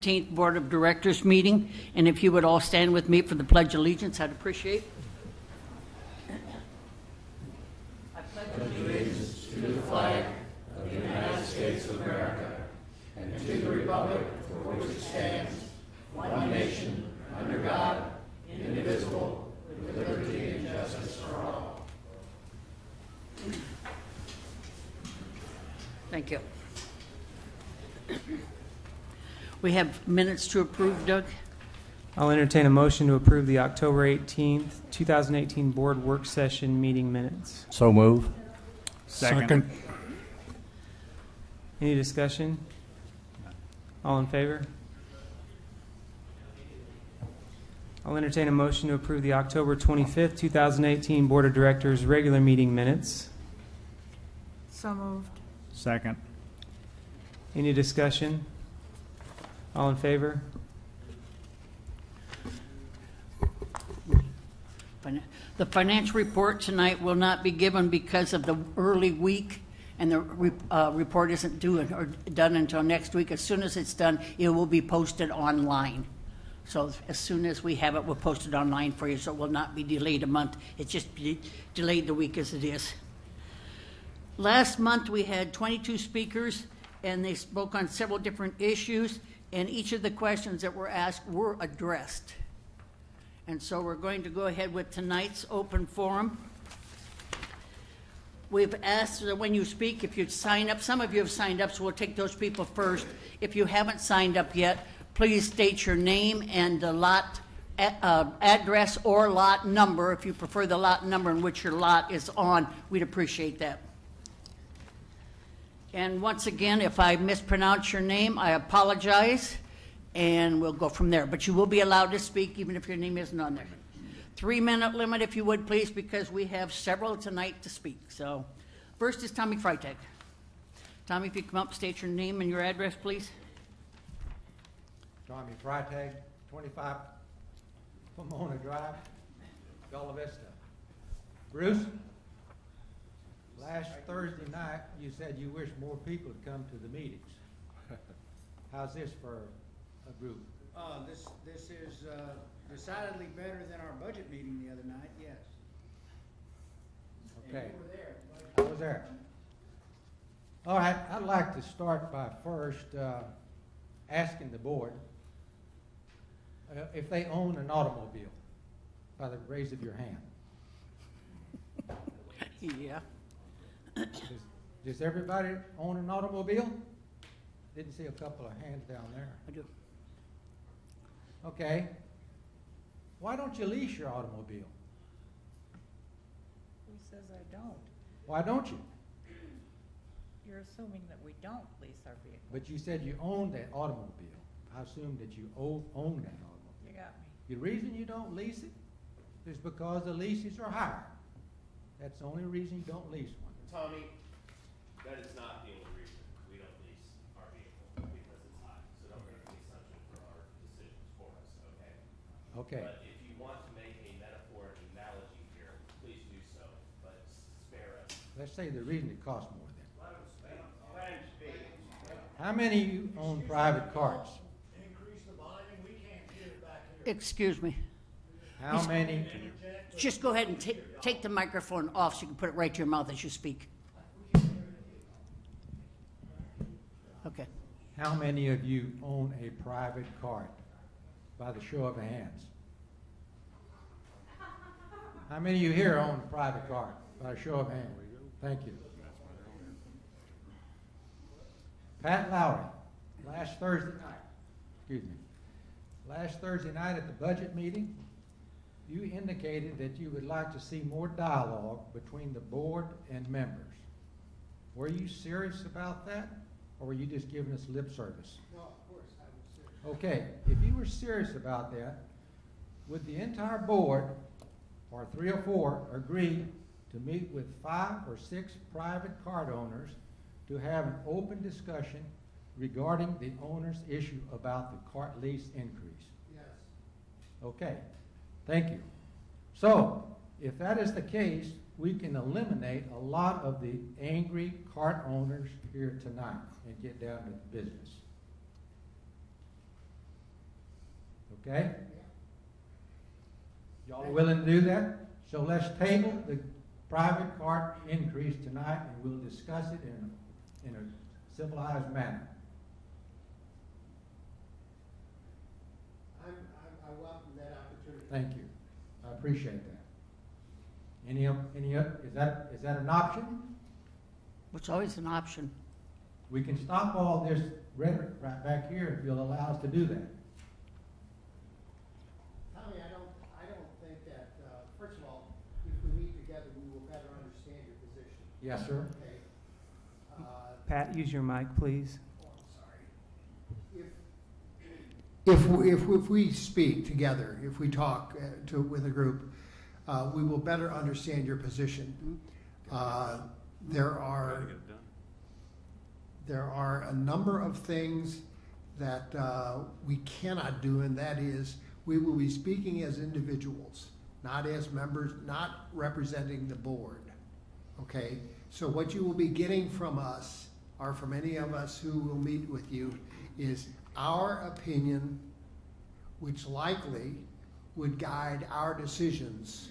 15th Board of Directors meeting, and if you would all stand with me for the Pledge of Allegiance, I'd appreciate. I pledge allegiance to the flag of the United States of America and to the republic for which it stands, one nation, under God, indivisible, with liberty and justice for all. Thank you. We have minutes to approve, Doug. I'll entertain a motion to approve the October 18th, 2018 Board Work Session meeting minutes. So move. Second. Any discussion? All in favor? I'll entertain a motion to approve the October 25th, 2018 Board of Directors regular meeting minutes. So moved. Second. Any discussion? All in favor? The financial report tonight will not be given because of the early week, and the report isn't due or done until next week. As soon as it's done, it will be posted online. So as soon as we have it, we'll post it online for you, so it will not be delayed a month. It's just delayed the week as it is. Last month, we had 22 speakers, and they spoke on several different issues, and each of the questions that were asked were addressed. And so we're going to go ahead with tonight's open forum. We've asked that when you speak, if you'd sign up. Some of you have signed up, so we'll take those people first. If you haven't signed up yet, please state your name and the lot address or lot number. If you prefer the lot number in which your lot is on, we'd appreciate that. And once again, if I mispronounce your name, I apologize, and we'll go from there. But you will be allowed to speak even if your name isn't on there. 3-minute limit, if you would, please, because we have several tonight to speak. So first is Tommy Freitag. Tommy, if you come up, state your name and your address, please. Tommy Freitag, 25 Pomona Drive, Bella Vista. Bruce? Last Thursday night, you said you wish more people would come to the meetings. How's this for a group? This is decidedly better than our budget meeting the other night, yes. Okay. And you were there. I was there. All right, I'd like to start by first asking the board if they own an automobile by the raise of your hand. Yeah. Does everybody own an automobile? Didn't see a couple of hands down there. I do. Okay. Why don't you lease your automobile? Who says I don't? Why don't you? You're assuming that we don't lease our vehicle. But you said you own that automobile. I assume that you own that automobile. You got me. The reason you don't lease it is because the leases are higher. That's the only reason you don't lease one. Tommy, that is not the only reason we don't lease our vehicle, because it's high. So don't make the assumption for our decisions for us, okay? Okay. But if you want to make a metaphor and analogy here, please do so, but spare us. Let's say the reason it costs more then. Let him speak. How many of you own private cars? Increase the volume, we can't get it back here. Excuse me. How many? Just go ahead and take the microphone off so you can put it right to your mouth as you speak. Okay. How many of you own a private car? By the show of hands. How many of you here own a private car? By a show of hands. Thank you. Pat Lowry, last Thursday night at the budget meeting, you indicated that you would like to see more dialogue between the board and members. Were you serious about that, or were you just giving us lip service? No, of course, I was serious. Okay, if you were serious about that, would the entire board, or 3 or 4, agree to meet with 5 or 6 private card owners to have an open discussion regarding the owner's issue about the cart lease increase? Yes. Okay. Thank you. So, if that is the case, we can eliminate a lot of the angry cart owners here tonight and get down to business. Okay? Y'all are willing to do that? So let's table the private cart increase tonight, and we'll discuss it in a civilized manner. I welcome that opportunity. Thank you. I appreciate that. Is that an option? It's always an option. We can stop all this rhetoric right back here if you'll allow us to do that. Tommy, I don't think that, first of all, if we meet together, we will better understand your position. Yes, sir. Okay? Pat, use your mic, please. Oh, I'm sorry. If we speak together, if we talk with a group, we will better understand your position. There are a number of things that we cannot do, and that is we will be speaking as individuals, not as members, not representing the board. Okay? So what you will be getting from us, or from any of us who will meet with you, is our opinion, which likely would guide our decisions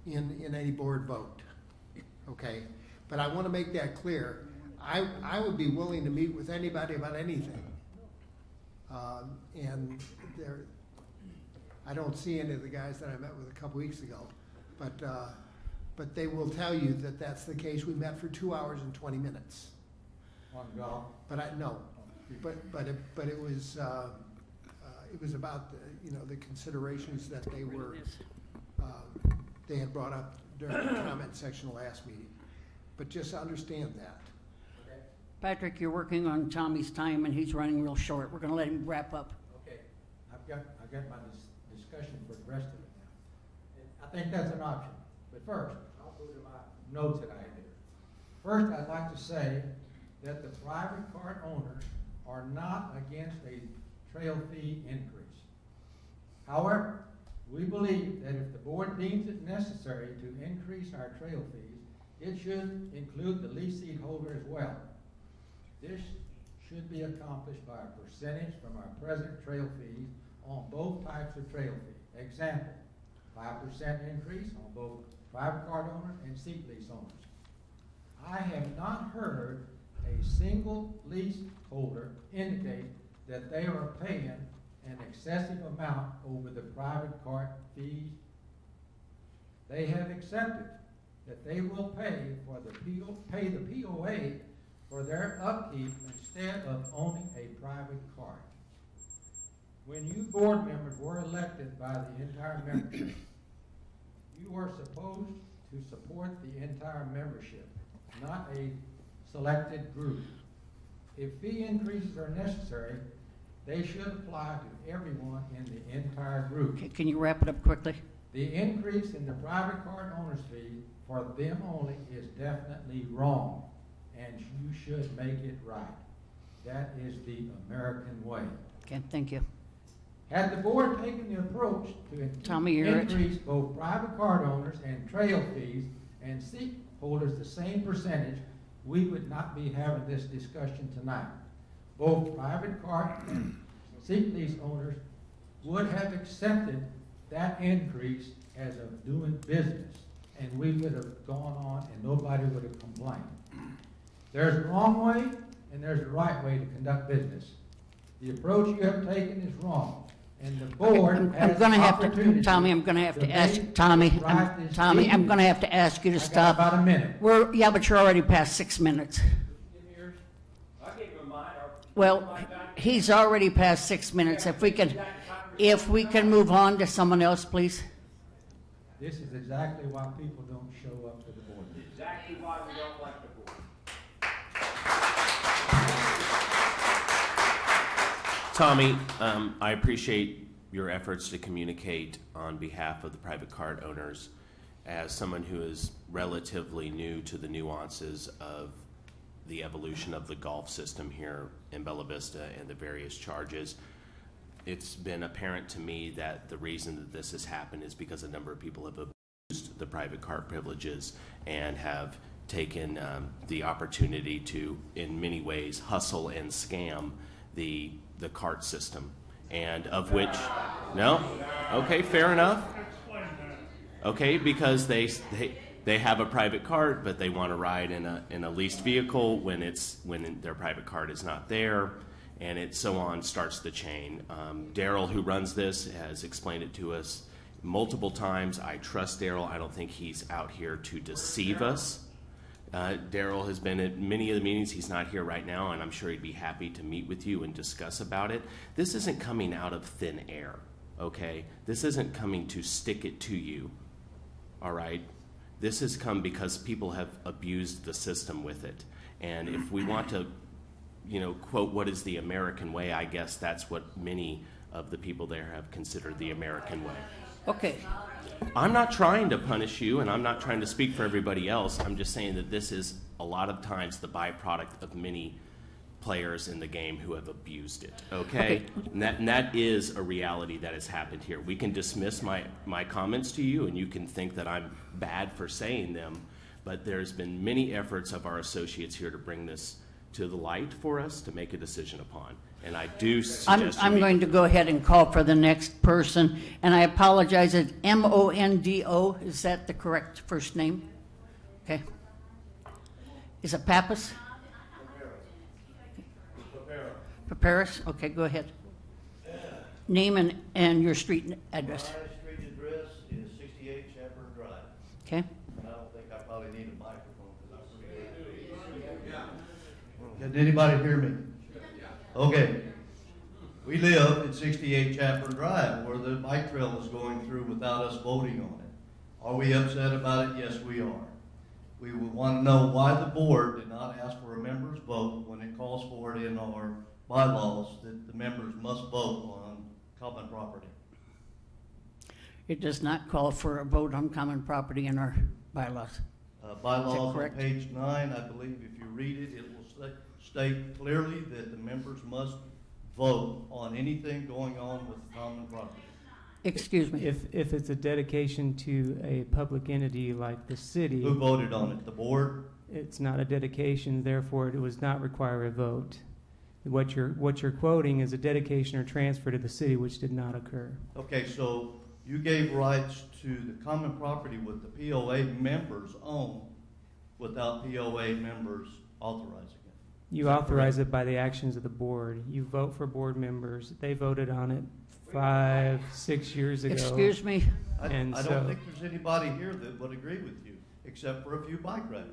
in any board vote. Okay? But I want to make that clear. I would be willing to meet with anybody about anything. And I don't see any of the guys that I met with a couple weeks ago, but they will tell you that that's the case. We met for 2 hours and 20 minutes. On golf? But it was about the considerations that they had brought up during the comment section last meeting. But just understand that. Patrick, you're working on Tommy's time, and he's running real short. We're going to let him wrap up. Okay. I've got my discussion for the rest of it now. And I think that's an option. But first, I'll go to my notes that I did. First, I'd like to say that the private cart owners are not against a trail fee increase. However, we believe that if the board deems it necessary to increase our trail fees, it should include the lease holder as well. This should be accomplished by a percentage from our present trail fees on both types of trail fee. Example, 5% increase on both private cart owners and seat lease owners. I have not heard a single lease holder indicate that they are paying an excessive amount over the private cart fees. They have accepted that they will pay the POA for their upkeep instead of owning a private cart. When you board members were elected by the entire membership, you are supposed to support the entire membership, not a selected group. If fee increases are necessary, they should apply to everyone in the entire group. Okay, can you wrap it up quickly? The increase in the private cart owner's fee for them only is definitely wrong, and you should make it right. That is the American way. Okay, thank you. Had the board taken the approach to Tommy, increase both private cart owners and trail fees and seat holders the same percentage, we would not be having this discussion tonight. Both private cart and seat lease owners would have accepted that increase as of doing business, and we would have gone on and nobody would have complained. There's a wrong way and there's a right way to conduct business. The approach you have taken is wrong, and the board has the opportunity. Tommy, I'm going to have to ask Tommy. I'm going to have to ask you to stop. About a minute. Yeah, but you're already past 6 minutes. Well, he's already past 6 minutes. If we can move on to someone else, please. This is exactly why people don't show up to the board. Exactly why we don't like the board. Tommy, I appreciate your efforts to communicate on behalf of the private cart owners. As someone who is relatively new to the nuances of the evolution of the golf system here in Bella Vista and the various charges, it's been apparent to me that the reason that this has happened is because a number of people have abused the private cart privileges and have taken the opportunity to, in many ways, hustle and scam the cart system. and of which, no? Okay, fair enough. Okay, because they have a private cart, but they want to ride in a leased vehicle when their private cart is not there, and it so on starts the chain. Daryl, who runs this, has explained it to us multiple times. I trust Daryl. I don't think he's out here to deceive us. Daryl has been at many of the meetings. He's not here right now, and I'm sure he'd be happy to meet with you and discuss about it. This isn't coming out of thin air, okay? This isn't coming to stick it to you, all right? This has come because people have abused the system with it. And if we want to, quote, what is the American way, I guess that's what many of the people there have considered the American way. Okay. I'm not trying to punish you, and I'm not trying to speak for everybody else. I'm just saying that this is a lot of times the byproduct of many players in the game who have abused it, okay? And that is a reality that has happened here. We can dismiss my comments to you, and you can think that I'm bad for saying them, but there's been many efforts of our associates here to bring this to the light for us to make a decision upon. And I do suggest I'm going to go ahead and call for the next person, and I apologize. It's Mondo. Is that the correct first name? Okay. Is it Pappas? Paparas? Okay, go ahead. Name and your street address. My street address is 68 Chaparral Drive. Okay. And I don't think I probably need a microphone because I'm pretty good. Can anybody hear me? Okay. We live at 68 Chaparral Drive where the bike trail is going through without us voting on it. Are we upset about it? Yes, we are. We would want to know why the board did not ask for a member's vote when it calls for it in our bylaws that the members must vote on common property. It does not call for a vote on common property in our bylaws. Bylaws on page 9, I believe if you read it, it will state clearly that the members must vote on anything going on with common property. Excuse me. If it's a dedication to a public entity like the city. Who voted on it? The board? It's not a dedication, therefore it was not require a vote. What you're quoting is a dedication or transfer to the city, which did not occur. Okay, so you gave rights to the common property with the POA members own without POA members authorizing it. You authorize it by the actions of the board. You vote for board members. They voted on it 5-6 years ago. Excuse me. I don't think there's anybody here that would agree with you, except for a few bike riders.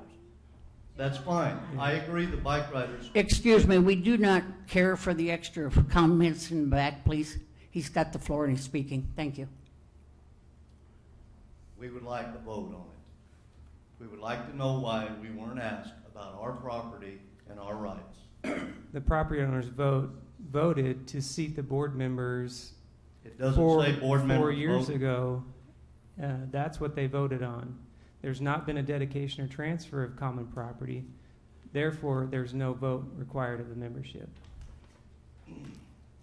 That's fine. Yeah. I agree the bike riders. Excuse me, we do not care for the extra comments in the back, please. He's got the floor and he's speaking. Thank you. We would like to vote on it. We would like to know why we weren't asked about our property and our rights. The property owners voted to seat the board members. It doesn't say board members 4 years voted. ago. That's what they voted on. There's not been a dedication or transfer of common property. Therefore, there's no vote required of the membership.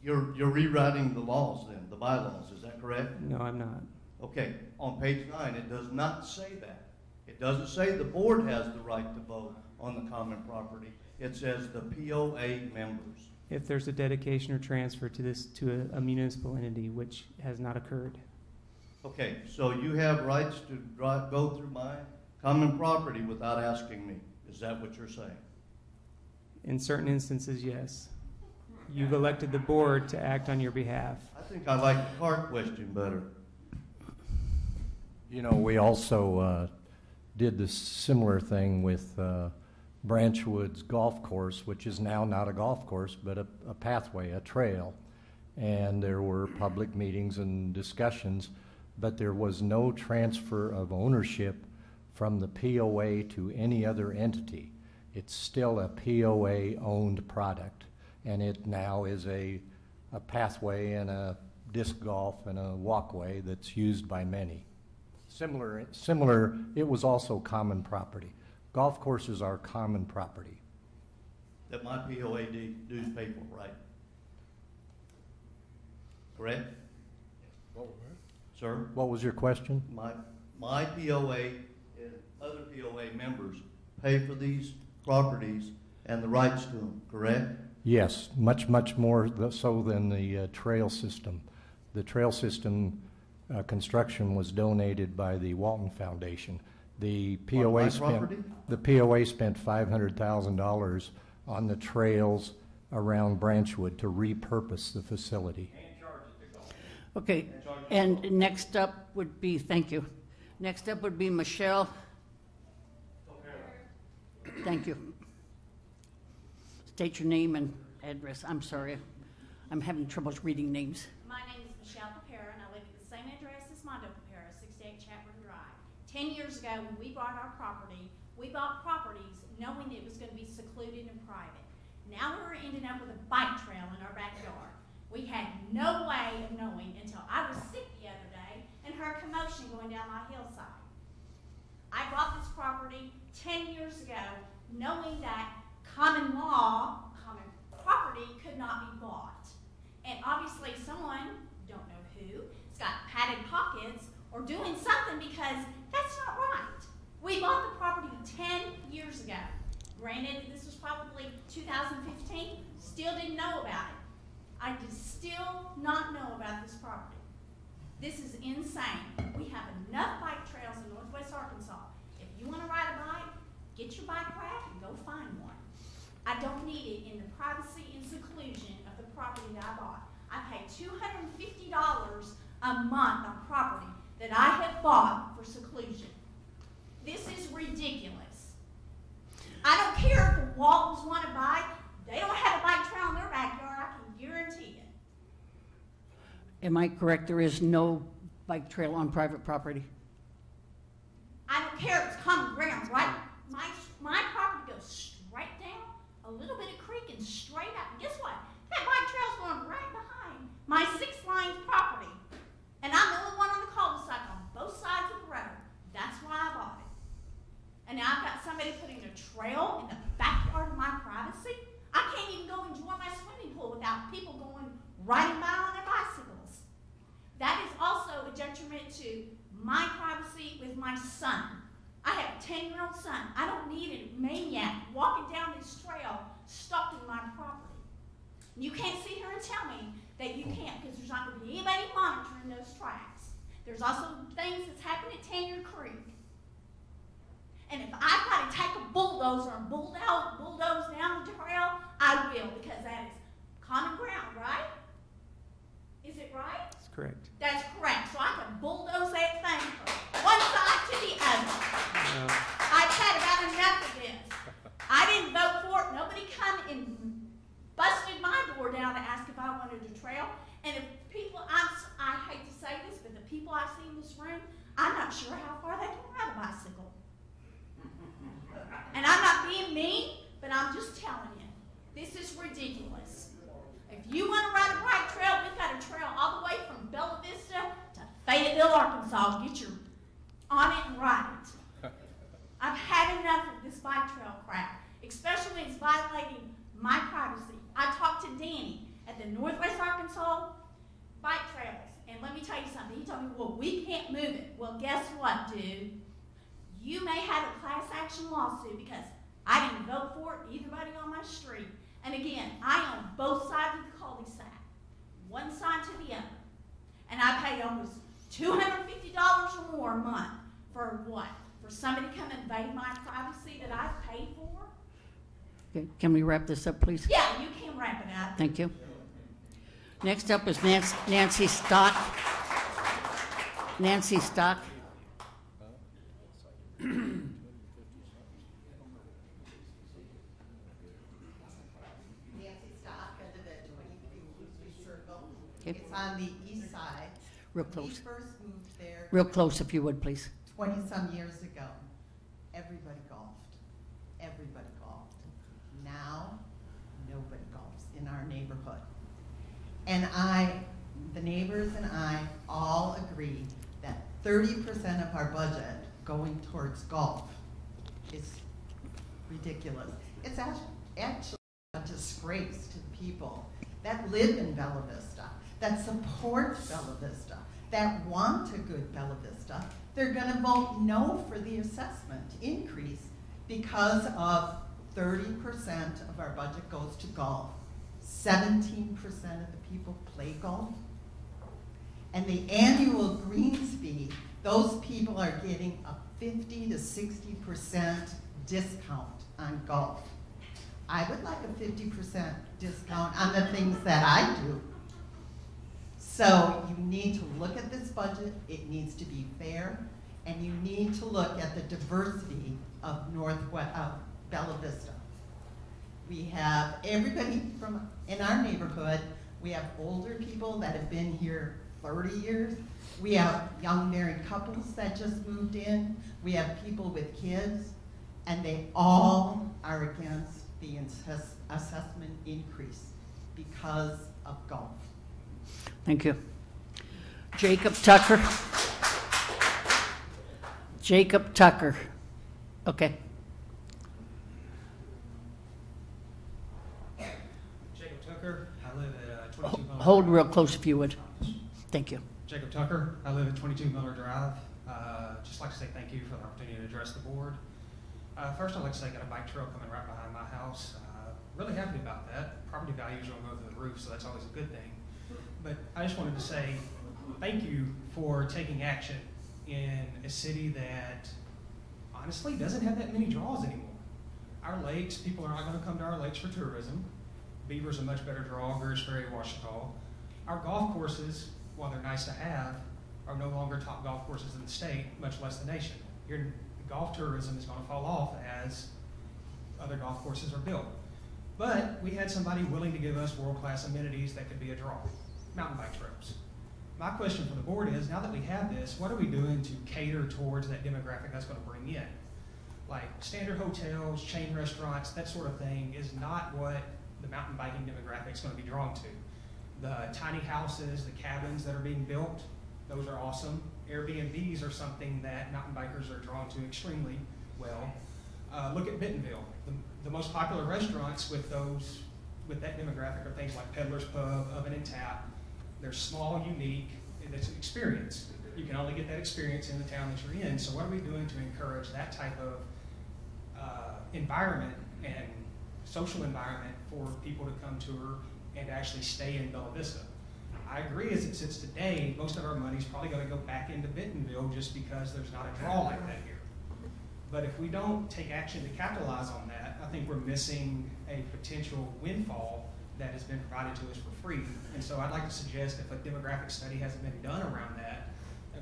You're rewriting the laws then, the bylaws, is that correct? No, I'm not. Okay, on page 9, it does not say that. It doesn't say the board has the right to vote on the common property. It says the POA members. If there's a dedication or transfer to a municipal entity, which has not occurred. Okay, so you have rights to go through my common property without asking me. Is that what you're saying? In certain instances, yes. You've elected the board to act on your behalf. I think I like the cart question better. You know, we also did this similar thing with Branchwood's golf course, which is now not a golf course, but a pathway, a trail. And there were public meetings and discussions, but there was no transfer of ownership from the POA to any other entity. It's still a POA-owned product, and it now is a pathway and a disc golf and a walkway that's used by many. Similar, it was also common property. Golf courses are common property. That my POA dues pay for, right? Correct? Sir? What was your question? My POA and other POA members pay for these properties and the rights to them, correct? Yes, much more so than the trail system. The trail system construction was donated by the Walton Foundation. The POA spent $500,000 on the trails around Branchwood to repurpose the facility. Okay, and next up would be, thank you. Next up would be Michelle. Thank you. State your name and address. I'm sorry. I'm having trouble reading names. My name is Michelle Papera, and I live at the same address as Mondo Papera, 68 Chapman Drive. 10 years ago, when we bought our property, we bought properties knowing it was going to be secluded and private. Now we're ending up with a bike trail in our backyard. We had no way of knowing until I was sick the other day and heard commotion going down my hillside. I bought this property 10 years ago knowing that common property could not be bought. And obviously someone, don't know who, has got padded pockets or doing something, because that's not right. We bought the property 10 years ago. Granted, this was probably 2015, still didn't know about it. I just still not know about this property. This is insane. We have enough bike trails in Northwest Arkansas. If you want to ride a bike, get your bike rack and go find one. I don't need it in the privacy and seclusion of the property that I bought. I pay $250 a month on property that I have bought for seclusion. This is ridiculous. I don't care if the Waltons want to buy. They don't have a bike trail in their backyard, I can guarantee it. Am I correct? There is no bike trail on private property? I don't care if it's common ground, right? My property goes straight down, a little bit of creek and straight up. And guess what? That bike trail's going right behind my 6 lines property. And I'm the only one on the cul-de-sac on both sides of the road. That's why I bought it. And now I've got somebody putting a trail in the backyard of my privacy. I can't even go enjoy my swimming pool without people going riding by on their bicycles. That is also a detriment to my privacy with my son. I have a 10-year-old son. I don't need a maniac walking down this trail stalking my property. You can't sit here and tell me that you can't, because there's not going to be anybody monitoring those tracks. There's also things that's happened at Tanier Creek. And if I've got to take a bulldozer and bulldoze down the trail, I will, because that is common ground, right? Is it right? That's correct. That's correct. So I can bulldoze that thing from one side to the other. No. I've had about enough of this. I didn't vote for it. Nobody come and busted my door down to ask if I wanted a trail. And if people, I hate to say this, but the people I see in this room, I'm not sure how far they can ride a bicycle. And I'm not being mean, but I'm just telling you, this is ridiculous. If you want to ride a bike trail, we've got a trail all the way from Bella Vista to Fayetteville, Arkansas. Get your on it and ride it. I've had enough of this bike trail crap, especially when it's violating my privacy. I talked to Danny at the Northwest Arkansas Bike Trails, and let me tell you something. He told me, well, we can't move it. Well, guess what, dude? You may have a class action lawsuit because I didn't vote for it, anybody on my street. And again, I own both sides of the cul-de-sac, one side to the other. And I paid almost $250 or more a month for what? For somebody to come invade my privacy that I've paid for? Okay, can we wrap this up, please? Yeah, you can wrap it up. Thank you. Next up is Nancy Stock. Nancy Stock. Okay. It's on the east side. Real close. We first moved there Real close, if you would, please. 20-some years ago. Everybody golfed. Everybody golfed. Now, nobody golfs in our neighborhood. And the neighbors and I all agree that 30% of our budget going towards golf is ridiculous. It's actually a disgrace to the people that live in Bella Vista, that support Bella Vista, that want a good Bella Vista. They're going to vote no for the assessment increase because of 30% of our budget goes to golf. 17% of the people play golf. And the annual greens fee, those people are getting a 50 to 60% discount on golf. I would like a 50% discount on the things that I do. So you need to look at this budget, it needs to be fair, and you need to look at the diversity of Bella Vista. We have everybody from in our neighborhood. We have older people that have been here 30 years. We have young married couples that just moved in. We have people with kids, and they all are against the assessment increase because of golf. Thank you. Jacob Tucker. Jacob Tucker. Okay. Jacob Tucker. I live at 22 Miller Hold Drive. real close if you would. Thank you. Jacob Tucker. I live at 22 Miller Drive. Just like to say thank you for the opportunity to address the board. First, I'd like to say I got a bike trail coming right behind my house. Really happy about that. Property values are going to go through the roof, so that's always a good thing. But I just wanted to say thank you for taking action in a city that honestly doesn't have that many draws anymore. Our lakes, people are not going to come to our lakes for tourism. Beaver's a much better draw, Greers Ferry, Washita. Our golf courses, while they're nice to have, are no longer top golf courses in the state, much less the nation. Your golf tourism is going to fall off as other golf courses are built. But we had somebody willing to give us world-class amenities that could be a draw, mountain bike trails. My question for the board is, now that we have this, what are we doing to cater towards that demographic that's going to bring in? Like standard hotels, chain restaurants, that sort of thing is not what the mountain biking demographic is going to be drawn to. The tiny houses, the cabins that are being built, those are awesome. Airbnbs are something that mountain bikers are drawn to extremely well. Look at Bentonville. The most popular restaurants with that demographic are things like Peddler's Pub, Oven and Tap. They're small, unique, and it's an experience. You can only get that experience in the town that you're in. So what are we doing to encourage that type of environment and social environment for people to come tour and actually stay in Bella Vista? I agree, as it sits today, most of our money's probably going to go back into Bentonville just because there's not a draw like that here. But if we don't take action to capitalize on that, I think we're missing a potential windfall that has been provided to us for free. And so I'd like to suggest if a demographic study hasn't been done around that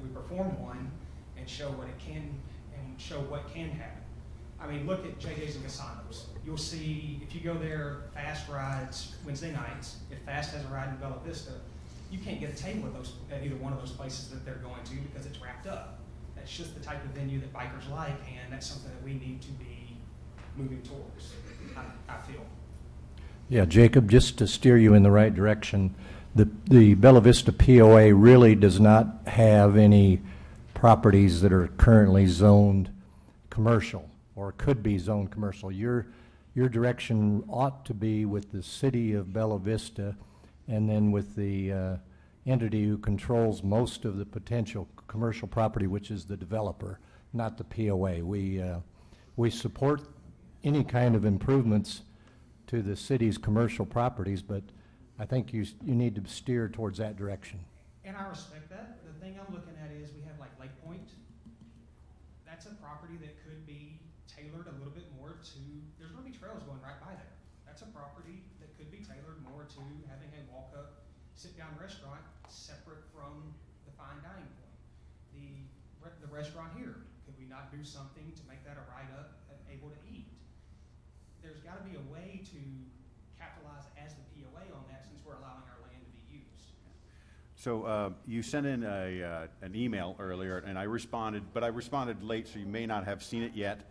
we perform one and show what it can and show what can happen. I mean, look at JJ's and Casanos. You'll see, if you go there, Fast rides Wednesday nights. If Fast has a ride in Bella Vista, you can't get a table at either one of those places that they're going to because it's wrapped up. That's just the type of venue that bikers like, and that's something that we need to be moving towards, I feel. Yeah, Jacob, just to steer you in the right direction, the Bella Vista POA really does not have any properties that are currently zoned commercial or could be zoned commercial. Your direction ought to be with the city of Bella Vista and then with the entity who controls most of the potential commercial property, which is the developer, not the POA. We support any kind of improvements to the city's commercial properties, but I think you need to steer towards that direction. And I respect that. The thing I'm looking at is we have like Lake Point. That's a property that could be tailored a little bit more to, there's going to be trails going right by there. That's a property that could be tailored more to having a walk-up, sit-down restaurant separate from the fine dining point. The restaurant here, could we not do something to make that a ride-up and able to eat? There's got to be a way to capitalize as the POA on that since we're allowing our land to be used. So you sent in an email earlier, and I responded, but I responded late, so you may not have seen it yet.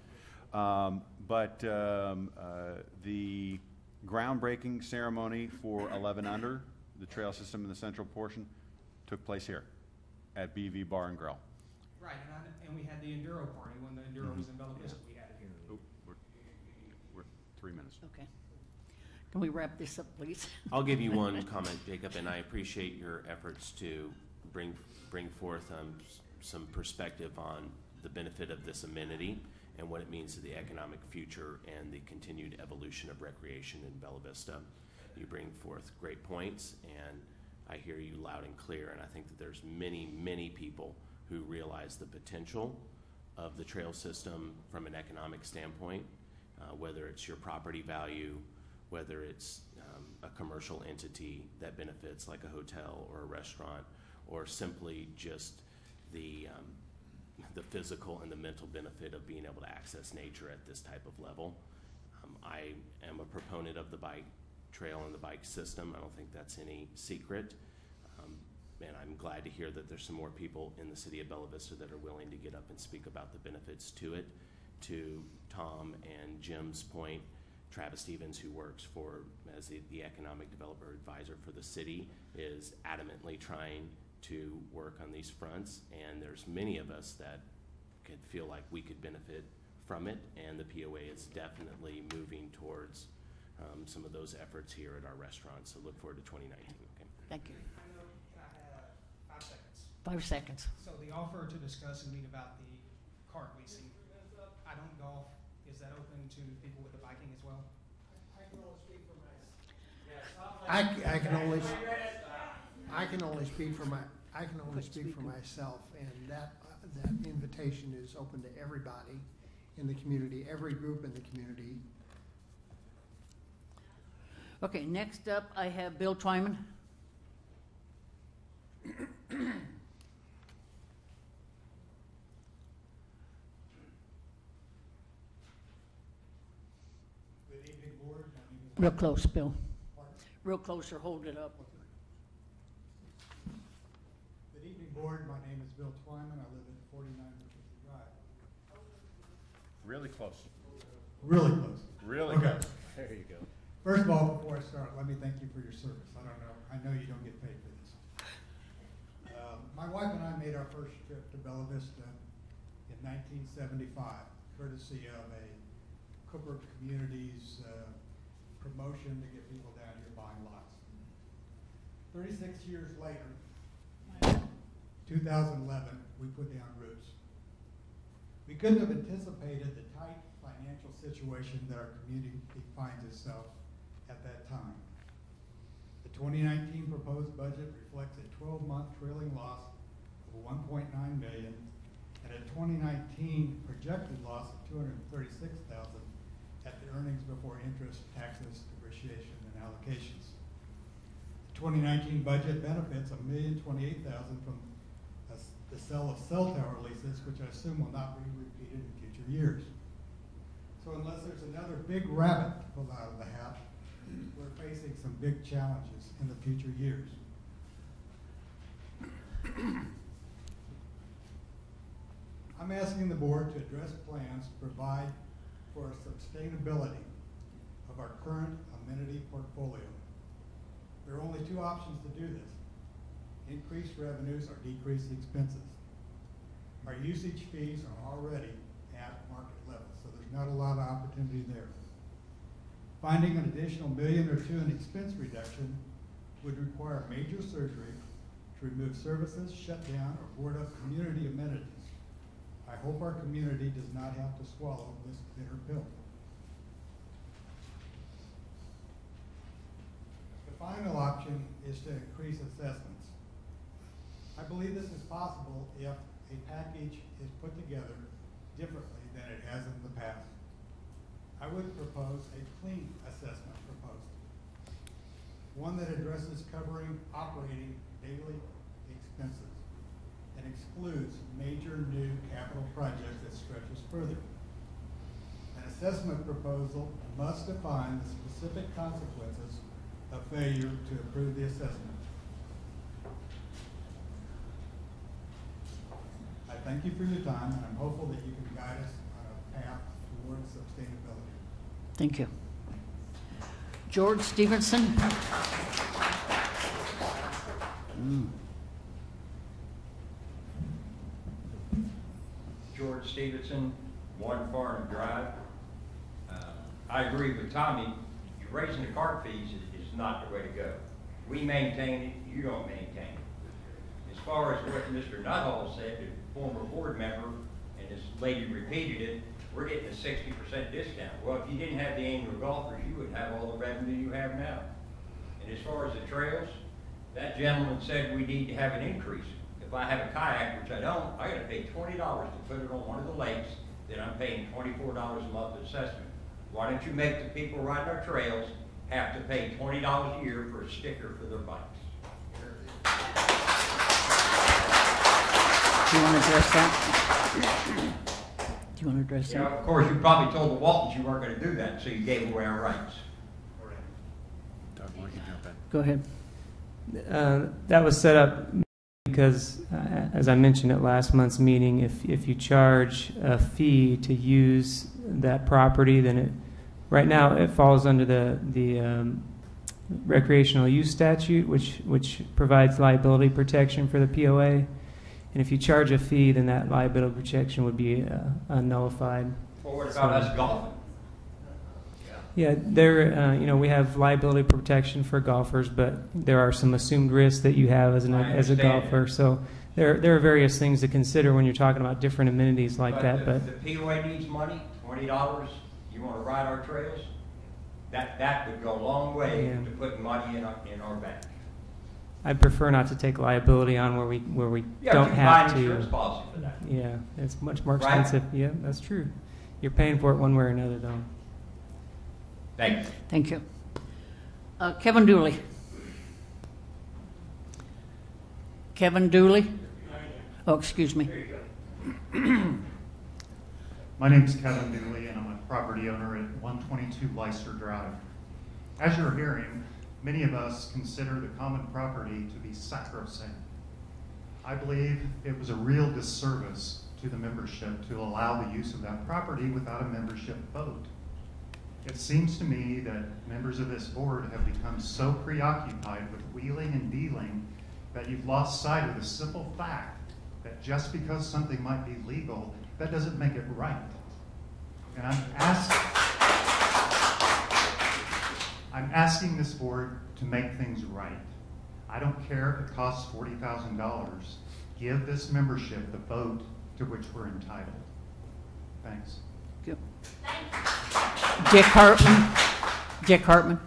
But the groundbreaking ceremony for 11 Under, the trail system in the central portion, took place here at BVV Bar and Grill. Right, and we had the Enduro party when the Enduro was in Bella Vista. We had it here. Oh, we're 3 minutes. Okay. Can we wrap this up, please? I'll give you one comment, Jacob, and I appreciate your efforts to bring forth some perspective on the benefit of this amenity and what it means to the economic future and the continued evolution of recreation in Bella Vista. You bring forth great points, and I hear you loud and clear, and I think that there's many, many people who realize the potential of the trail system from an economic standpoint, whether it's your property value, whether it's a commercial entity that benefits like a hotel or a restaurant, or simply just the physical and the mental benefit of being able to access nature at this type of level. I am a proponent of the bike trail and the bike system. I don't think that's any secret. And I'm glad to hear that there's some more people in the city of Bella Vista that are willing to get up and speak about the benefits to it. To Tom and Jim's point, Travis Stevens, who works as the economic developer advisor for the city, is adamantly trying to work on these fronts, and there's many of us that could feel like we could benefit from it, and the POA is definitely moving towards some of those efforts here at our restaurant. So look forward to 2019. Okay. Thank you. I know I had 5 seconds. 5 seconds. So the offer to discuss and meet about the cart leasing. I don't golf. Is that open to people with the biking as well? I can only speak for myself. I can only speak for myself, and that invitation is open to everybody in the community, every group in the community. Okay, next up I have Bill Twyman. Good evening, board. Real close, Bill. Real close, or hold it up. Good evening, board. My name is Bill Twyman. I live at 49 McKinsey Drive. Really close. Really close. Really Okay. close. There you go. First of all, before I start, let me thank you for your service. I know you don't get paid for this. My wife and I made our first trip to Bella Vista in 1975, courtesy of a Cooper Communities promotion to get people down here buying lots. 36 years later, 2011, we put down roots. We couldn't have anticipated the tight financial situation that our community finds itself at that time. The 2019 proposed budget reflects a 12-month trailing loss of $1.9 million and a 2019 projected loss of $236,000 at the earnings before interest, taxes, depreciation, and allocations. The 2019 budget benefits $1,028,000 from the sale of cell tower leases, which I assume will not be repeated in future years. So unless there's another big rabbit to pull out of the hat, we're facing some big challenges in the future years. I'm asking the board to address plans to provide for sustainability of our current amenity portfolio. There are only two options to do this: increase revenues or decrease expenses. Our usage fees are already at market level, so there's not a lot of opportunity there. Finding an additional $1 million or $2 million in expense reduction would require major surgery to remove services, shut down, or board up community amenities. I hope our community does not have to swallow this bitter pill. The final option is to increase assessments. I believe this is possible if a package is put together differently than it has in the past. I would propose a clean assessment proposal, one that addresses covering operating daily expenses and excludes major new capital projects that stretch us further. An assessment proposal must define the specific consequences of failure to approve the assessment. I thank you for your time, and I'm hopeful that you can guide us on a path towards sustainability. Thank you. George Stevenson. George Stevenson, 1 Farm Drive. I agree with Tommy. Raising the cart fees is not the way to go. We maintain it, you don't maintain it. As far as what Mr. Nuthall said, the former board member, and this lady repeated it, we're getting a 60% discount. Well, if you didn't have the annual golfers, you would have all the revenue you have now. And as far as the trails, that gentleman said we need to have an increase. If I have a kayak, which I don't, I gotta pay $20 to put it on one of the lakes, then I'm paying $24 a month assessment. Why don't you make the people riding our trails have to pay $20 a year for a sticker for their bikes? Do you want to address that? Do you want to address You know, that? of course, you probably told the Waltons you weren't gonna do that, so you gave away our rights. Go ahead. That was set up because, as I mentioned at last month's meeting, if you charge a fee to use that property, then right now it falls under the recreational use statute, which provides liability protection for the POA. And if you charge a fee, then that liability protection would be nullified. Well, what about us golfing? Yeah, we have liability protection for golfers, but there are some assumed risks that you have as a golfer. So there are various things to consider when you're talking about different amenities like that. But the POA needs money, $20. You want to ride our trails? That would go a long way to put money in our bank. I'd prefer not to take liability on where we don't you have buy an to. insurance policy for that. Yeah, it's much more Right? expensive. Yeah, that's true. You're paying for it one way or another, though. Thank you. Thank you. Kevin Dooley. Kevin Dooley? Oh, excuse me. My name is Kevin Dooley, and I'm a property owner at 122 Leicester Drive. As you're hearing, many of us consider the common property to be sacrosanct. I believe it was a real disservice to the membership to allow the use of that property without a membership vote. It seems to me that members of this board have become so preoccupied with wheeling and dealing that you've lost sight of the simple fact that just because something might be legal, that doesn't make it right. And I'm asking this board to make things right. I don't care if it costs $40,000. Give this membership the vote to which we're entitled. Thanks. Dick Hartman. Dick Hartman.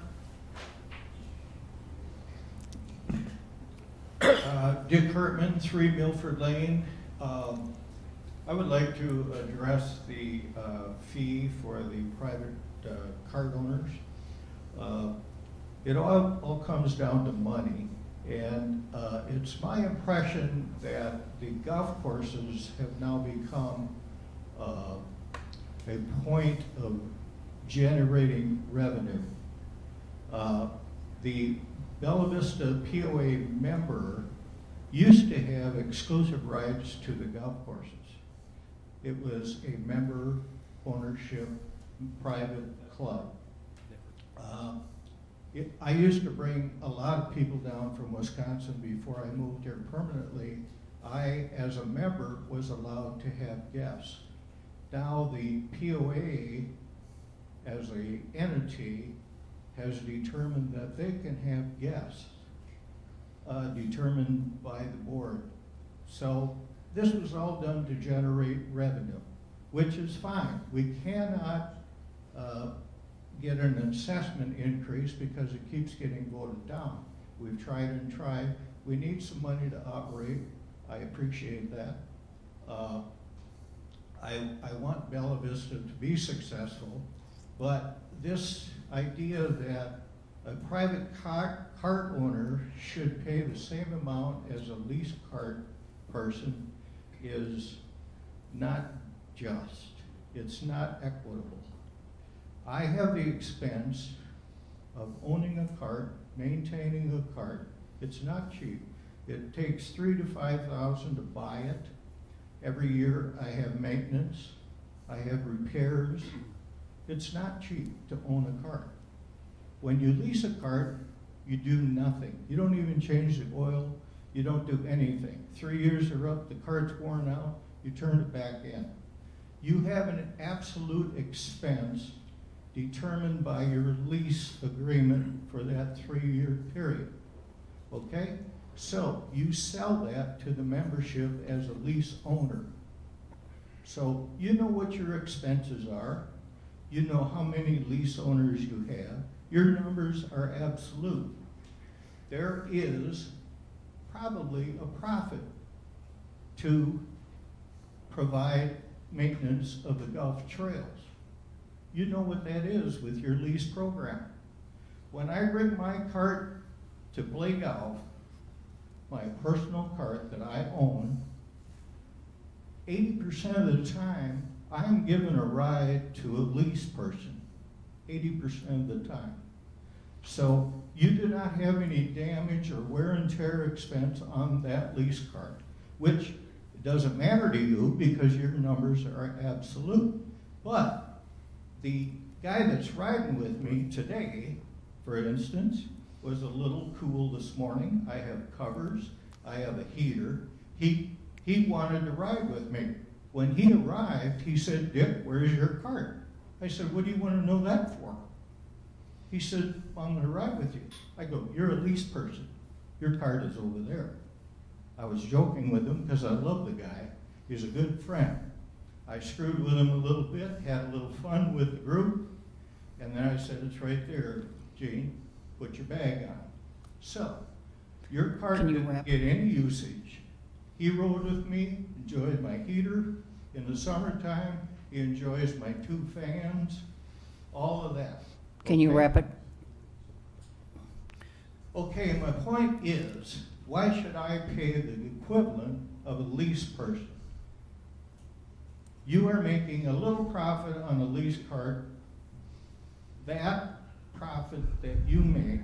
Dick Hartman, 3 Milford Lane. I would like to address the fee for the private cart owners. It all comes down to money, and it's my impression that the golf courses have now become a point of generating revenue. The Bella Vista POA member used to have exclusive rights to the golf courses. It was a member ownership private club. I used to bring a lot of people down from Wisconsin before I moved here permanently. I, as a member, was allowed to have guests. Now the POA, as an entity, has determined that they can have guests, determined by the board. So this was all done to generate revenue, which is fine. We cannot get an assessment increase because it keeps getting voted down. We've tried and tried. We need some money to operate. I appreciate that. I want Bella Vista to be successful, but this idea that a private cart owner should pay the same amount as a lease cart person is not just. It's not equitable. I have the expense of owning a cart, maintaining a cart. It's not cheap. It takes $3,000 to $5,000 to buy it. Every year I have maintenance, I have repairs. It's not cheap to own a cart. When you lease a cart, you do nothing. You don't even change the oil. You don't do anything. 3 years are up, the cart's worn out, you turn it back in. You have an absolute expense determined by your lease agreement for that 3-year period. Okay? So you sell that to the membership as a lease owner. So you know what your expenses are. You know how many lease owners you have. Your numbers are absolute. there is probably a profit to provide maintenance of the Gulf trails. You know what that is with your lease program. When I bring my cart to play golf, my personal cart that I own, 80% of the time, I'm given a ride to a lease person, 80% of the time. So you do not have any damage or wear and tear expense on that lease cart, which doesn't matter to you because your numbers are absolute. But the guy that's riding with me today, for instance, was a little cool this morning. I have covers, I have a heater. He wanted to ride with me. When he arrived, he said, "Dick, where's your cart?" I said, "What do you want to know that for?" He said, "I'm going to ride with you." I go, "You're a lease person. Your cart is over there." I was joking with him because I love the guy. He's a good friend. I screwed with him a little bit, had a little fun with the group, and then I said, "It's right there, Gene. Put your bag on." So, your cart didn't get any usage. He rode with me, enjoyed my heater. In the summertime, he enjoys my 2 fans, all of that. Can you wrap it? Okay, my point is, why should I pay the equivalent of a lease person? You are making a little profit on a lease cart. That profit that you make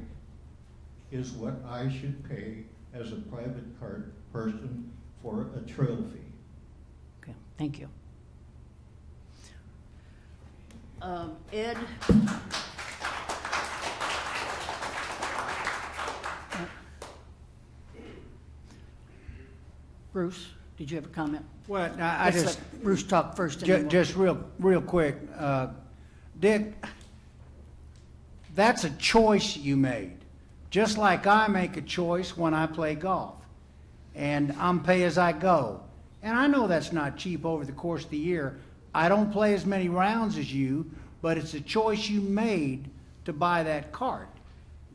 is what I should pay as a private cart person for a trail fee. Okay, thank you. Ed? Bruce, did you have a comment? Well, I Let's just let Bruce talk first. And then we'll- just real quick, Dick. That's a choice you made, just like I make a choice when I play golf, and I'm pay as I go. And I know that's not cheap over the course of the year. I don't play as many rounds as you, but it's a choice you made to buy that cart.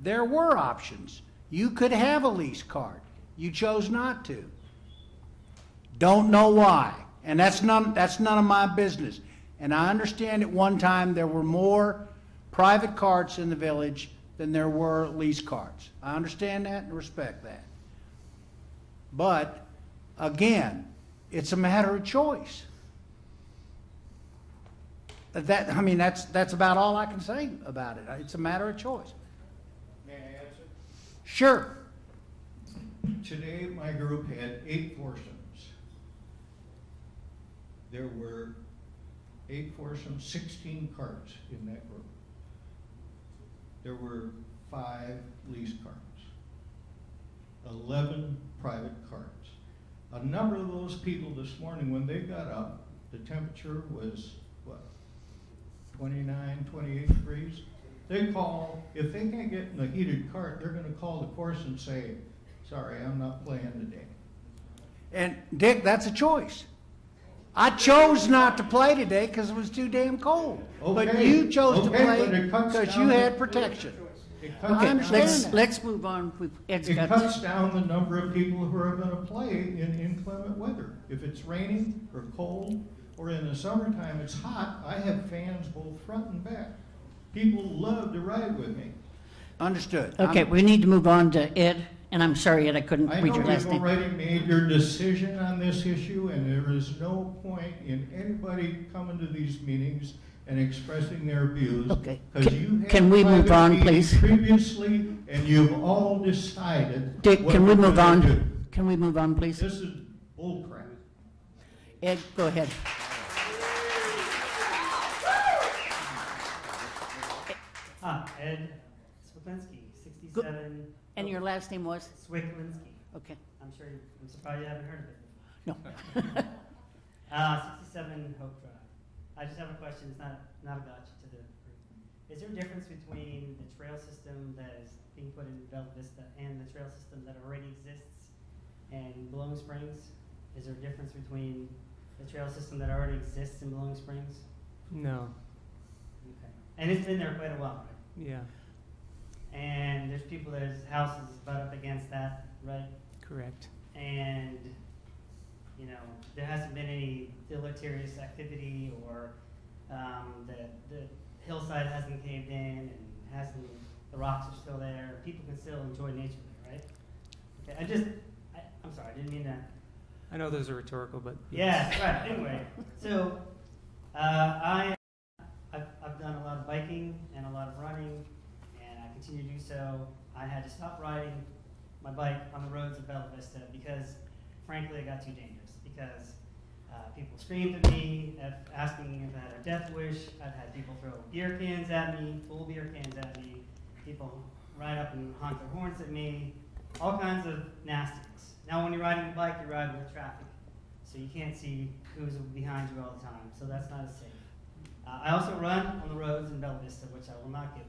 There were options. You could have a lease cart. You chose not to. Don't know why, and that's none of my business. And I understand at one time there were more private carts in the village than there were lease carts. I understand that and respect that. But again, it's a matter of choice. That's about all I can say about it. It's a matter of choice. May I answer? Sure. Today, my group had 8 foursomes. There were 8 foursomes, 16 carts in that group. There were 5 lease carts, 11 private carts. A number of those people this morning, when they got up, the temperature was, 29, 28 degrees? They call, if they can't get in the heated cart, they're going to call the course and say, "Sorry, I'm not playing today." And Dick, that's a choice. I chose not to play today because it was too damn cold. But Okay, you chose to okay, play but it cuts because down you the- had protection. It cuts, I understand that. Let's move on. Ed's it got cuts down the number of people who are going to play in inclement weather. If it's raining or cold, or in the summertime it's hot, I have fans both front and back. People love to ride with me. Understood. Okay, we need to move on to Ed, and I'm sorry, Ed, I couldn't I read know your last you've name. already made your decision on this issue, and there is no point in anybody coming to these meetings and expressing their views. Okay. Because you had Can we move private on, meetings please? previously, and you've all decided. Dick, what can we we're move gonna on? do. Can we move on, please? This is bullcrap. Ed, go ahead. Ed Swiklinski, 67. And your last name was? Swiklinski. Okay. I'm surprised you haven't heard of it. No. 67 Hope Drive. I just have a question. It's not a gotcha to the group. Is there a difference between the trail system that is being put in Bella Vista and the trail system that already exists in Blowing Springs? Is there a difference between the trail system that already exists in Blowing Springs? No. Okay. And it's been there quite a while, right? Yeah. And there's there's houses butt up against that, right? Correct. And, you know, there hasn't been any deleterious activity, or the hillside hasn't caved in, and the rocks are still there. People can still enjoy nature there, right? Okay, I'm sorry, I didn't mean to. I know those are rhetorical, but Yeah, right. Anyway, so I've done a lot of biking and a lot of running, and I continue to do so. I had to stop riding my bike on the roads of Bella Vista because, frankly, it got too dangerous. Because people screamed at me, asking if I had a death wish. I've had people throw beer cans at me, full beer cans at me. People ride up and honk their horns at me. All kinds of nastiness. Now, when you're riding a bike, you're riding with traffic, so you can't see who's behind you all the time. So that's not as safe. I also run on the roads in Bella Vista, which I will not give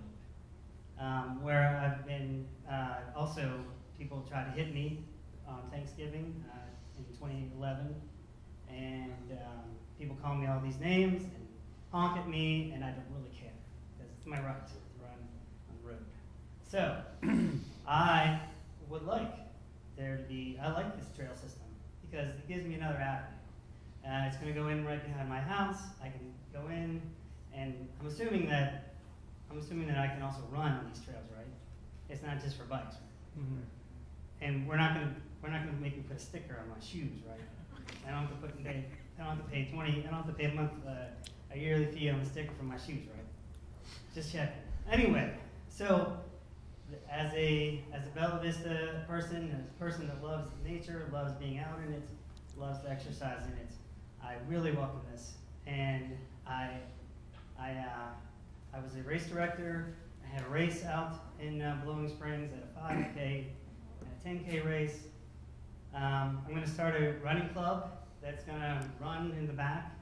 up. Where I've been, also people tried to hit me on Thanksgiving in 2011, and people call me all these names and honk at me, and I don't really care because it's my right to run on the road. So I would like there to be, I like this trail system because it gives me another avenue. It's going to go in right behind my house. I can go in, and I'm assuming that I can also run on these trails, right? It's not just for bikes, right? Mm-hmm. And we're not going to make me put a sticker on my shoes, right? I don't have to pay I don't have to pay a month, a yearly fee on the sticker for my shoes, right? Just checking. Anyway, so as a Bella Vista person, as a person that loves nature, loves being out in it, loves to exercise in it, I really welcome this. And I was a race director. I had a race out in Blowing Springs at a 5K and a 10K race. I'm going to start a running club that's going to run in the back.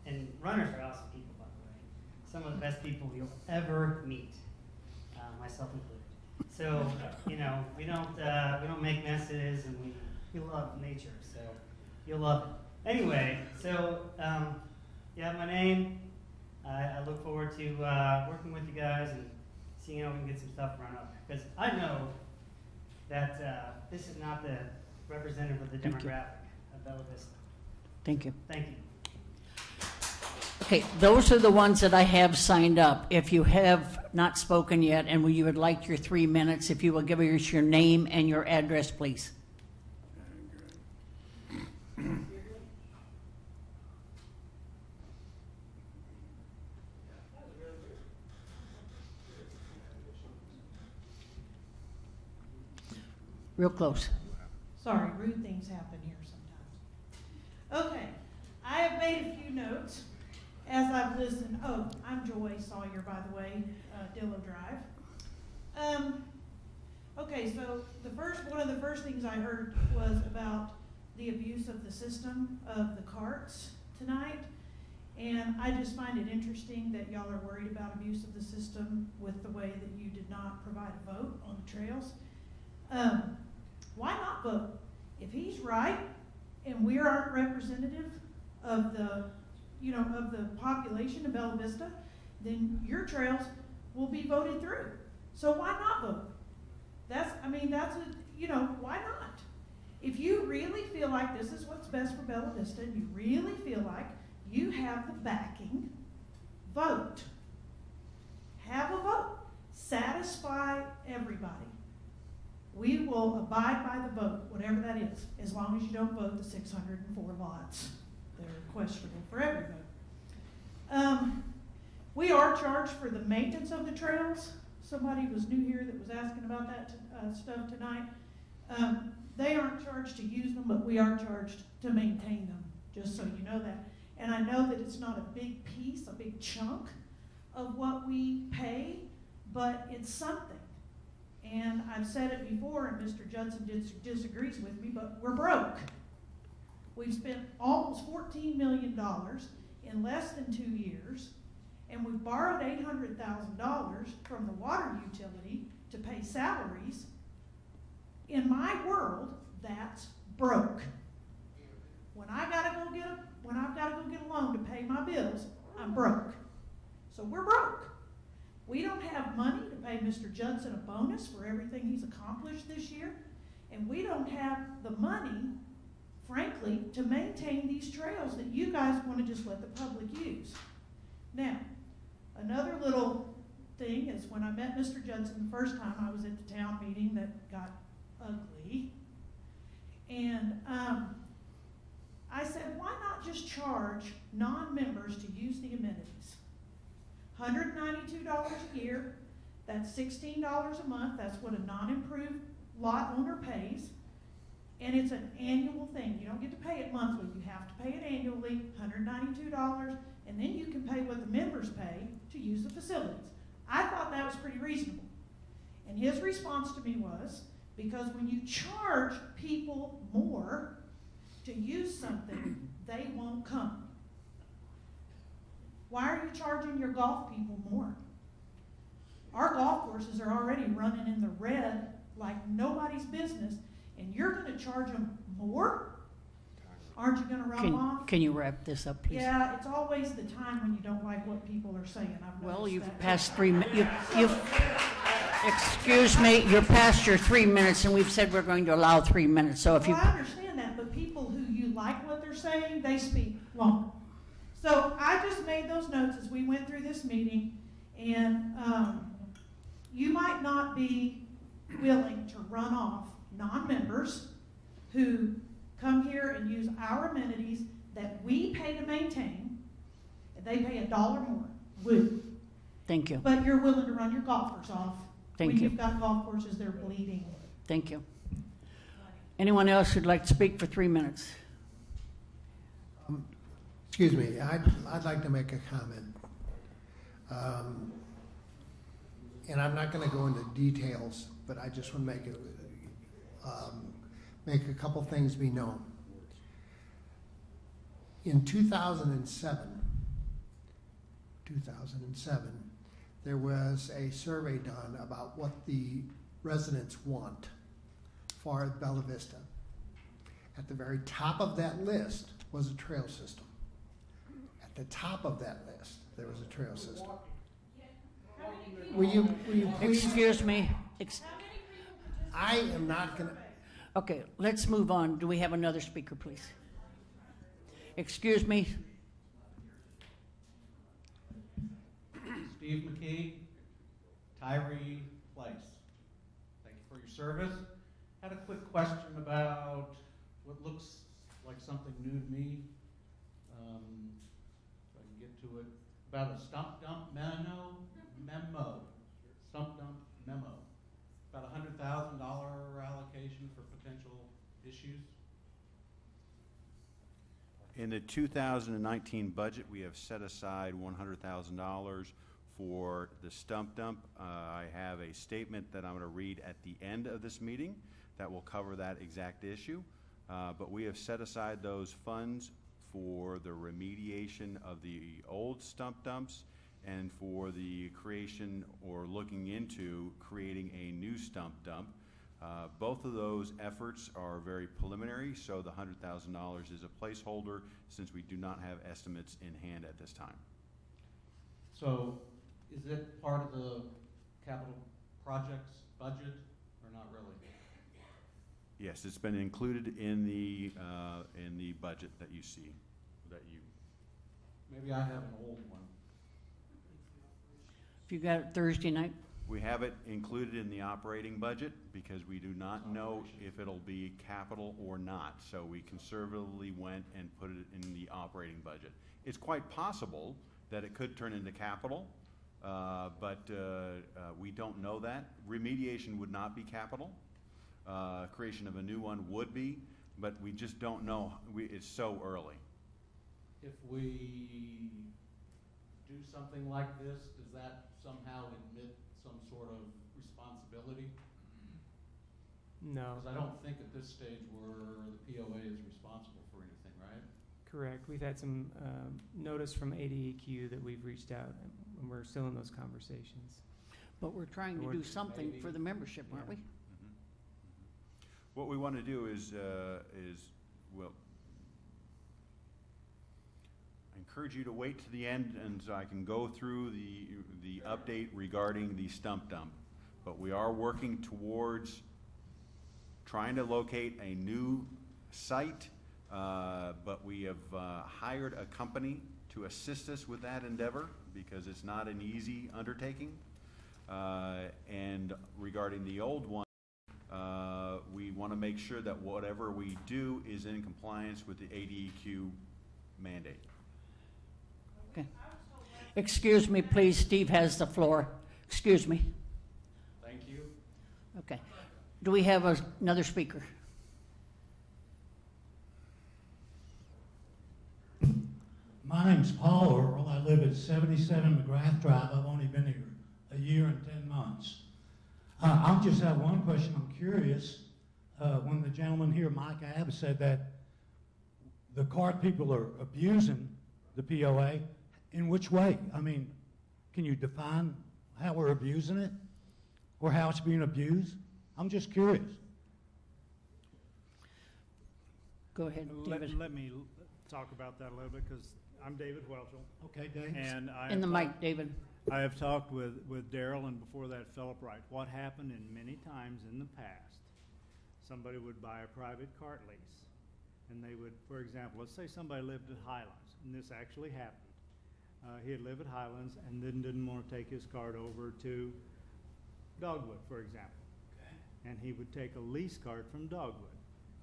And runners are awesome people, by the way. Some of the best people you'll ever meet, myself included. So, you know, we don't make messes, and we love nature, so you'll love it. Anyway, so you have my name. I look forward to working with you guys and seeing how we can get some stuff run up. Because I know that this is not the representative of the demographic of Bella Vista. Thank you. Thank you. Okay, those are the ones that I have signed up. If you have not spoken yet and you would like your 3 minutes, if you will give us your name and your address, please. Real close. Sorry, rude things happen here sometimes. Okay, I have made a few notes as I've listened. Oh, I'm Joy Sawyer, by the way, Dillo Drive. Okay, so one of the first things I heard was about the abuse of the system of the carts tonight. And I just find it interesting that y'all are worried about abuse of the system with the way that you did not provide a vote on the trails. Why not vote? If he's right and we aren't representative of the population of Bella Vista, then your trails will be voted through. So why not vote? Why not? If you really feel like this is what's best for Bella Vista, and you really feel like you have the backing, vote. Have a vote. Satisfy everybody. We will abide by the vote, whatever that is, as long as you don't vote the 604 lots. They're questionable for every vote. We are charged for the maintenance of the trails. Somebody was new here that was asking about that stuff tonight. They aren't charged to use them, but we are charged to maintain them, just so you know that. And I know that it's not a big piece, a big chunk of what we pay, but it's something. And I've said it before, and Mr. Judson disagrees with me, but we're broke. We've spent almost $14 million in less than 2 years, and we've borrowed $800,000 from the water utility to pay salaries. In my world, that's broke. When I've got to go get a loan to pay my bills, I'm broke. So we're broke. We don't have money to pay Mr. Judson a bonus for everything he's accomplished this year. And we don't have the money, frankly, to maintain these trails that you guys want to just let the public use. Now, another little thing is when I met Mr. Judson the first time, I was at the town meeting that got ugly. And I said, why not just charge non-members to use the amenities? $192 a year, that's $16 a month, that's what a non-improved lot owner pays, and it's an annual thing. You don't get to pay it monthly, you have to pay it annually, $192, and then you can pay what the members pay to use the facilities. I thought that was pretty reasonable. And his response to me was, because when you charge people more to use something, they won't come. Why are you charging your golf people more? Our golf courses are already running in the red like nobody's business, and you're going to charge them more? Aren't you going to run them off? Can you wrap this up, please? Yeah, it's always the time when you don't like what people are saying. Well, you've passed 3 minutes. Excuse me, you're past your 3 minutes, and we've said we're going to allow 3 minutes. So if you, I understand that, but people who you like what they're saying, they speak longer. So I just made those notes as we went through this meeting, and you might not be willing to run off non-members who come here and use our amenities that we pay to maintain, and they pay $1 more. Would. Thank you. But you're willing to run your golfers off Thank when you. you've got golf courses that are bleeding. Thank you. Anyone else who'd like to speak for 3 minutes? Excuse me, I'd like to make a comment. And I'm not going to go into details, but I just want to make a couple things be known. In 2007, there was a survey done about what the residents want for Bella Vista. At the very top of that list was a trail system. At the top of that list, there was a trail system. Will you please? Excuse me. I am not going to. Okay, let's move on. Do we have another speaker, please? Excuse me. Steve McKee, Tyree Place. Thank you for your service. Had a quick question about what looks like something new to me. If I can get to it. About a stump dump memo. Stump dump memo. About $100,000 allocation for potential issues. In the 2019 budget, we have set aside $100,000 for the stump dump. I have a statement that I'm going to read at the end of this meeting that will cover that exact issue. But we have set aside those funds for the remediation of the old stump dumps and for the creation or looking into creating a new stump dump. Both of those efforts are very preliminary, so the $100,000 is a placeholder since we do not have estimates in hand at this time. So is it part of the capital projects budget or not really? Yes, it's been included in the budget that you see. Maybe I have an old one. If you got it Thursday night. We have it included in the operating budget because we do not know if it'll be capital or not. So we conservatively went and put it in the operating budget. It's quite possible that it could turn into capital, but we don't know that. Remediation would not be capital. Creation of a new one would be, but we just don't know. It's so early. If we do something like this, does that somehow admit some sort of responsibility? No. Because I don't think at this stage the POA is responsible for anything, right? Correct. We've had some notice from ADEQ that we've reached out, and we're still in those conversations. But we're trying to do something for the membership, aren't we? What we want to do is well, encourage you to wait to the end and so I can go through the update regarding the stump dump. But we are working towards trying to locate a new site, but we have hired a company to assist us with that endeavor because it's not an easy undertaking. And regarding the old one, we want to make sure that whatever we do is in compliance with the ADEQ mandate. Okay. Excuse me, please. Steve has the floor. Excuse me. Thank you. Okay. Do we have another speaker? My name's Paul Earl. I live at 77 McGrath Drive. I've only been here a year and 10 months. I'll just have one question. I'm curious. When the gentleman here, Mike Abb, said that the card people are abusing the POA, in which way? I mean, can you define how we're abusing it or how it's being abused? I'm just curious. Go ahead, David. Let me talk about that a little bit because I'm David Welchel. Okay, Dave. And In the mic, David. I have talked with Daryl and before that Philip Wright. What happened in many times in the past, somebody would buy a private cart lease and they would, for example, let's say somebody lived at Highlands, and this actually happened. He'd live at Highlands and then didn't want to take his cart over to Dogwood, for example. Okay. And he would take a lease cart from Dogwood.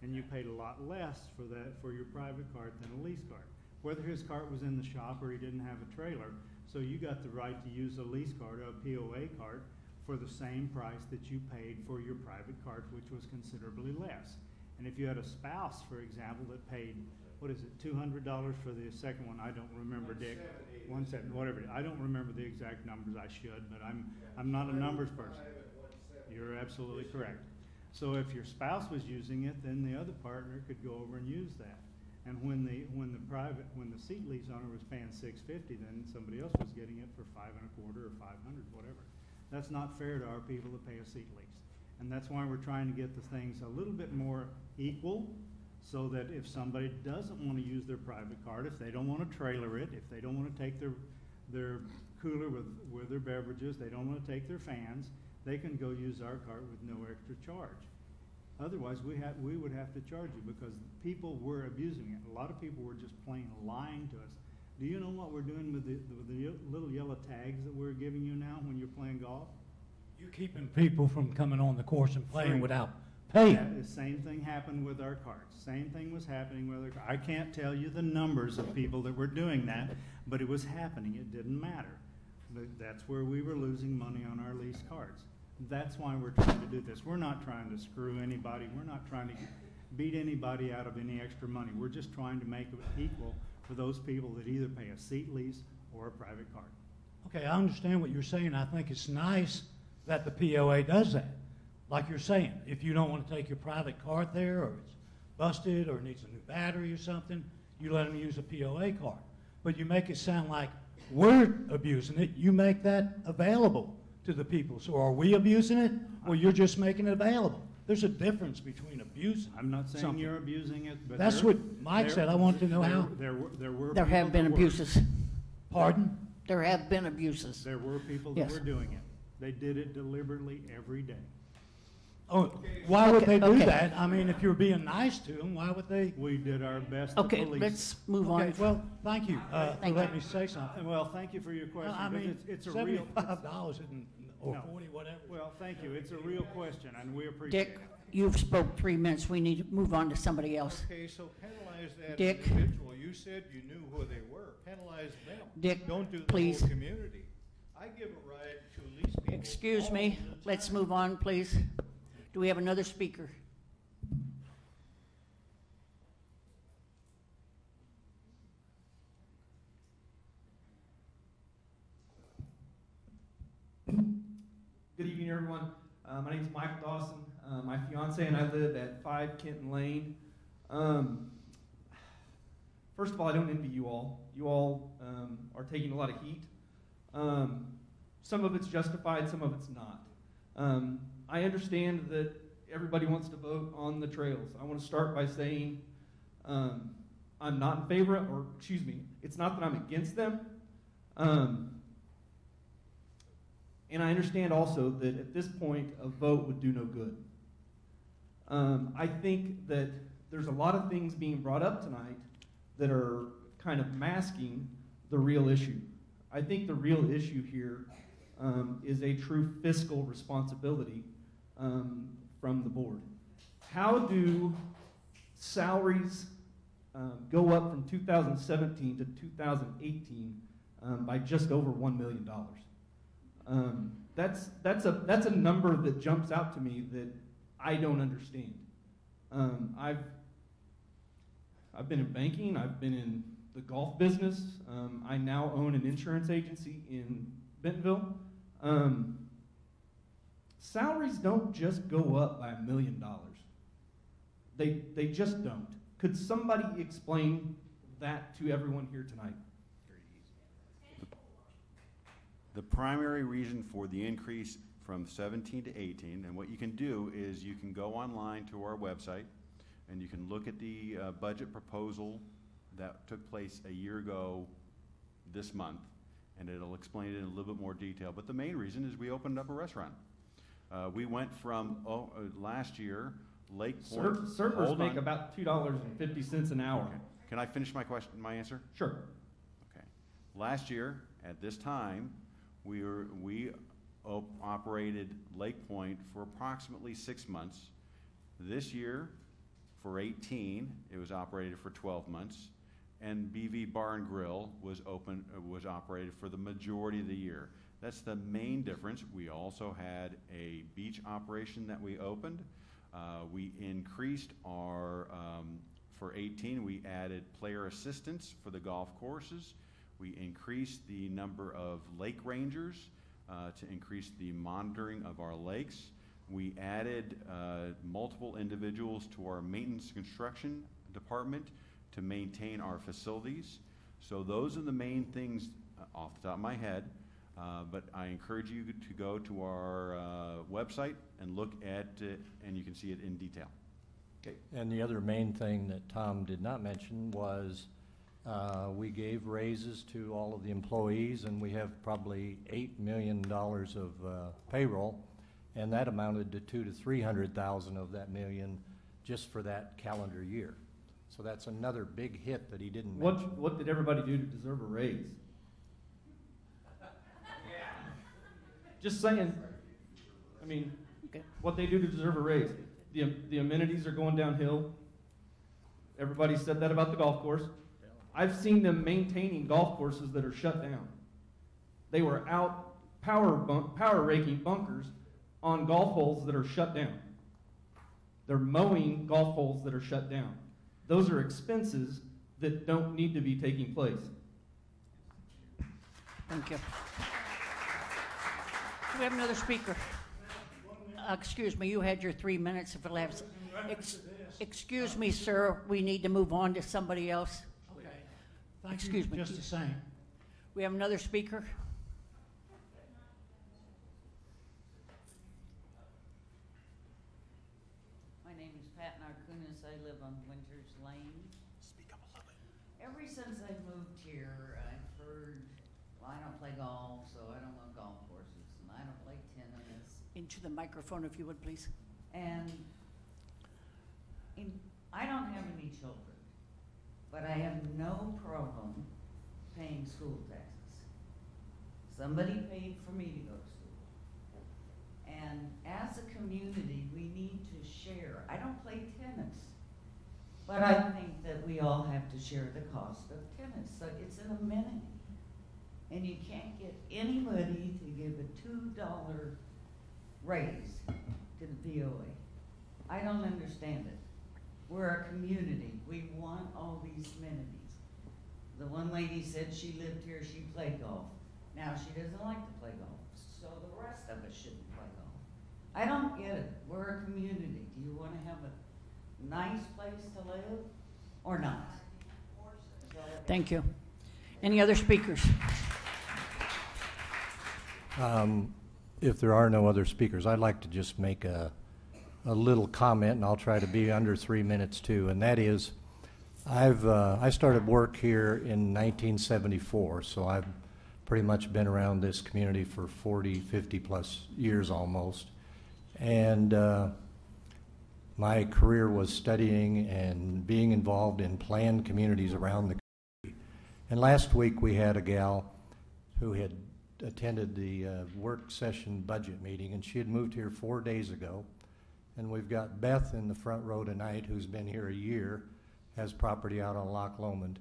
And you paid a lot less for your private cart than a lease cart. Whether his cart was in the shop or he didn't have a trailer, so you got the right to use a lease cart or a POA cart for the same price that you paid for your private cart, which was considerably less. And if you had a spouse, for example, that paid, what is it, $200 for the second one? I don't remember, Dick. 170, whatever. I don't remember the exact numbers. I should, but I'm not a numbers person. You're absolutely correct. So if your spouse was using it, then the other partner could go over and use that. And when the seat lease owner was paying $650, then somebody else was getting it for $525 or $500, whatever. That's not fair to our people to pay a seat lease. And that's why we're trying to get the things a little bit more equal, so that if somebody doesn't want to use their private cart, if they don't want to trailer it, if they don't want to take their cooler with their beverages, they don't want to take their fans, they can go use our cart with no extra charge. Otherwise, we would have to charge you because people were abusing it. A lot of people were just plain lying to us. Do you know what we're doing with the little yellow tags that we're giving you now when you're playing golf? You're keeping people from coming on the course and playing without paying. Yeah, the same thing happened with our carts. Same thing was happening with our carts. I can't tell you the numbers of people that were doing that, but it was happening. It didn't matter. But that's where we were losing money on our lease carts. That's why we're trying to do this. We're not trying to screw anybody. We're not trying to beat anybody out of any extra money. We're just trying to make it equal for those people that either pay a seat lease or a private cart. Okay, I understand what you're saying. I think it's nice that the POA does that. Like you're saying, if you don't want to take your private cart there, or it's busted, or needs a new battery or something, you let them use a POA cart. But you make it sound like we're abusing it. You make that available to the people. So are we abusing it, or you're just making it available? There's a difference between abusing. I'm not saying something. you're abusing it, but that's what Mike said. I wanted to know how. There have been abuses. Pardon? There have been abuses. There were people that were doing it. They did it deliberately every day. Oh, why would they do that? I mean, if you're being nice to them, why would they? We did our best Okay, to police. let's move on. Well, thank you for letting me say something. Well, thank you for your question. I mean, it's a real $75 or 40, whatever. Well, thank you. It's a real question, and we appreciate Dick, it. you've spoke 3 minutes. We need to move on to somebody else. Okay, so penalize that Dick. individual. You said you knew who they were. Penalize them. Dick, don't do the please. whole community. I give a ride to lease people. Excuse me. Let's move on, please. Do we have another speaker? Good evening, everyone. My name is Michael Dawson. My fiance and I live at 5 Kenton Lane. First of all, I don't envy you all. You all are taking a lot of heat. Some of it's justified, some of it's not. I understand that everybody wants to vote on the trails. I want to start by saying I'm not in favor, or excuse me, It's not that I'm against them. And I understand also that at this point, a vote would do no good. I think that there's a lot of things being brought up tonight that are kind of masking the real issue. I think the real issue here is a true fiscal responsibility from the board. How do salaries go up from 2017 to 2018 by just over $1 million? That's a number that jumps out to me that I don't understand. I've been in banking. I've been in the golf business. I now own an insurance agency in Bentonville. Salaries don't just go up by $1 million. They just don't. Could somebody explain that to everyone here tonight? The primary reason for the increase from 17 to 18, and what you can do is you can go online to our website and you can look at the budget proposal that took place a year ago this month, and it'll explain it in a little bit more detail. But the main reason is we opened up a restaurant. We went from last year, Lake Point. Servers make about $2.50 an hour. Okay. Can I finish my answer? Sure. Okay. Last year, at this time, we operated Lake Point for approximately 6 months. This year, for 18, it was operated for 12 months, and BV Bar and Grill was operated for the majority of the year. That's the main difference. We also had a beach operation that we opened. We increased our, for 18, we added player assistants for the golf courses. We increased the number of lake rangers to increase the monitoring of our lakes. We added multiple individuals to our maintenance construction department to maintain our facilities. So those are the main things off the top of my head. But I encourage you to go to our website and look at it, and you can see it in detail. Okay. And the other main thing that Tom did not mention was we gave raises to all of the employees, and we have probably $8 million of payroll, and that amounted to $200,000 to $300,000 of that million just for that calendar year. So that's another big hit that he didn't mention. What did everybody do to deserve a raise? Just saying. I mean, what they do to deserve a raise. The amenities are going downhill. Everybody said that about the golf course. I've seen them maintaining golf courses that are shut down. They were out power raking bunkers on golf holes that are shut down. They're mowing golf holes that are shut down. Those are expenses that don't need to be taking place. Thank you. Do we have another speaker? Excuse me, you had your 3 minutes if it lasts. Excuse me, sir, we need to move on to somebody else. Okay. Excuse me. Just the same. We have another speaker? My name is Pat Narkunis. I live on Winters Lane. Speak up a little bit. Ever since I moved here, I've heard, well, I don't play golf, so I don't love golf courses, and I don't play tennis. Into the microphone, if you would, please. And I don't have any children, but I have no problem paying school taxes. Somebody paid for me to go to school. And as a community, we need to share. I don't play tennis, but I think that we all have to share the cost of tennis. So it's an amenity. And you can't get anybody to give a $2 raise to the POA. I don't understand it. We're a community. We want all these amenities. The one lady said she lived here, she played golf. Now she doesn't like to play golf, so the rest of us shouldn't play golf. I don't get it. We're a community. Do you want to have a nice place to live or not? Thank you. Any other speakers? If there are no other speakers, I'd like to just make a little comment, and I'll try to be under 3 minutes too, and that is I started work here in 1974, so I've pretty much been around this community for 40, 50 plus years almost. And my career was studying and being involved in planned communities around the country. And last week we had a gal who had attended the work session budget meeting, and she had moved here 4 days ago. And we've got Beth in the front row tonight, who's been here a year, has property out on Loch Lomond.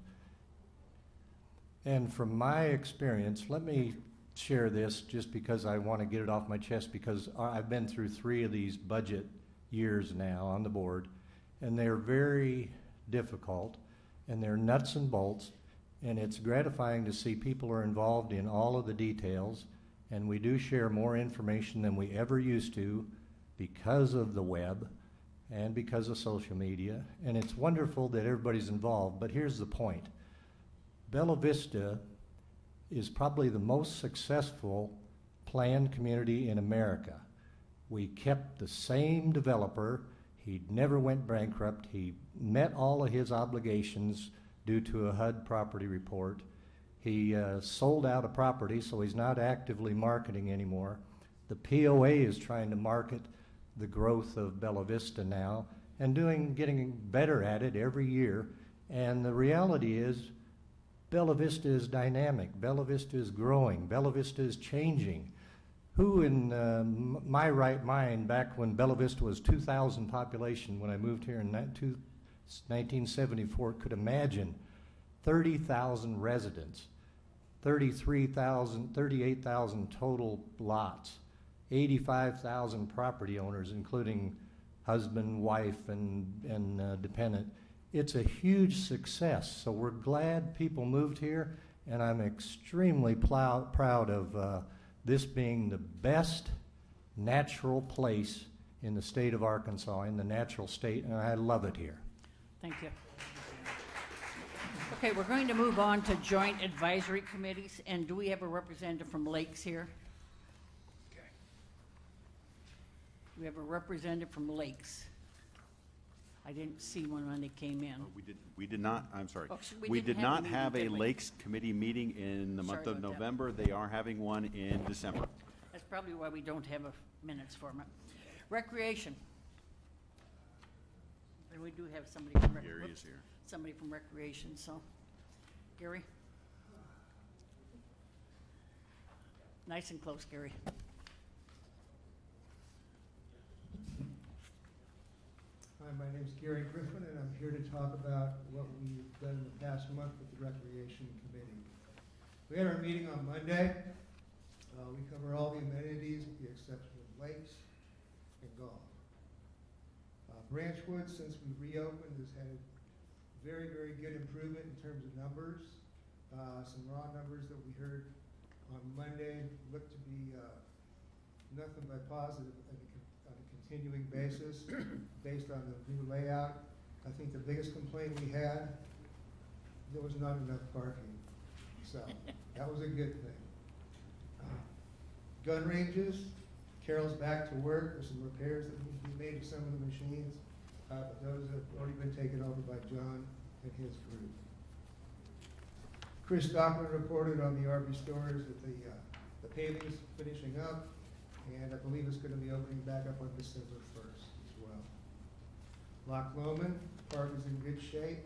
And from my experience, let me share this just because I want to get it off my chest, because I've been through 3 of these budget years now on the board, and they're very difficult, and they're nuts and bolts, and it's gratifying to see people are involved in all of the details, and we do share more information than we ever used to because of the web and because of social media, and it's wonderful that everybody's involved. But here's the point. Bella Vista is probably the most successful planned community in America. We kept the same developer. He never went bankrupt. He met all of his obligations due to a HUD property report. He sold out a property, so he's not actively marketing anymore. The POA is trying to market the growth of Bella Vista now and getting better at it every year. And the reality is Bella Vista is dynamic. Bella Vista is growing. Bella Vista is changing. Who in my right mind, back when Bella Vista was 2,000 population, when I moved here in 1974, could imagine 30,000 residents, 38,000 total lots, 85,000 property owners, including husband, wife, and dependent. It's a huge success. So we're glad people moved here, and I'm extremely proud of this being the best natural place in the state of Arkansas, in the natural state, and I love it here. Thank you. Okay, we're going to move on to joint advisory committees, and do we have a representative from Lakes here? Okay. We have a representative from Lakes. I didn't see one when they came in. Oh, we did not, I'm sorry. Oh, we did not meeting, have a did we? Lakes Committee meeting in the month of November. They are having one in December. That's probably why we don't have a minutes for it. Recreation. And we do have somebody from Gary is here. Somebody from Recreation, so. Gary? Nice and close, Gary. Hi, my name is Gary Griffin, and I'm here to talk about what we've done in the past month with the Recreation Committee. We had our meeting on Monday. We cover all the amenities with the exception of lakes and golf. Branchwood, since we reopened, has had a very, very good improvement in terms of numbers. Some raw numbers that we heard on Monday look to be nothing but positive on a continuing basis based on the new layout. I think the biggest complaint we had, there was not enough parking. So that was a good thing. Gun ranges, Carol's back to work. There's some repairs that need to be made to some of the machines, but those have already been taken over by John and his group. Chris Stockman reported on the RV stores that the paving is finishing up, and I believe it's going to be opening back up on December 1st as well. Loch Lomond Park is in good shape.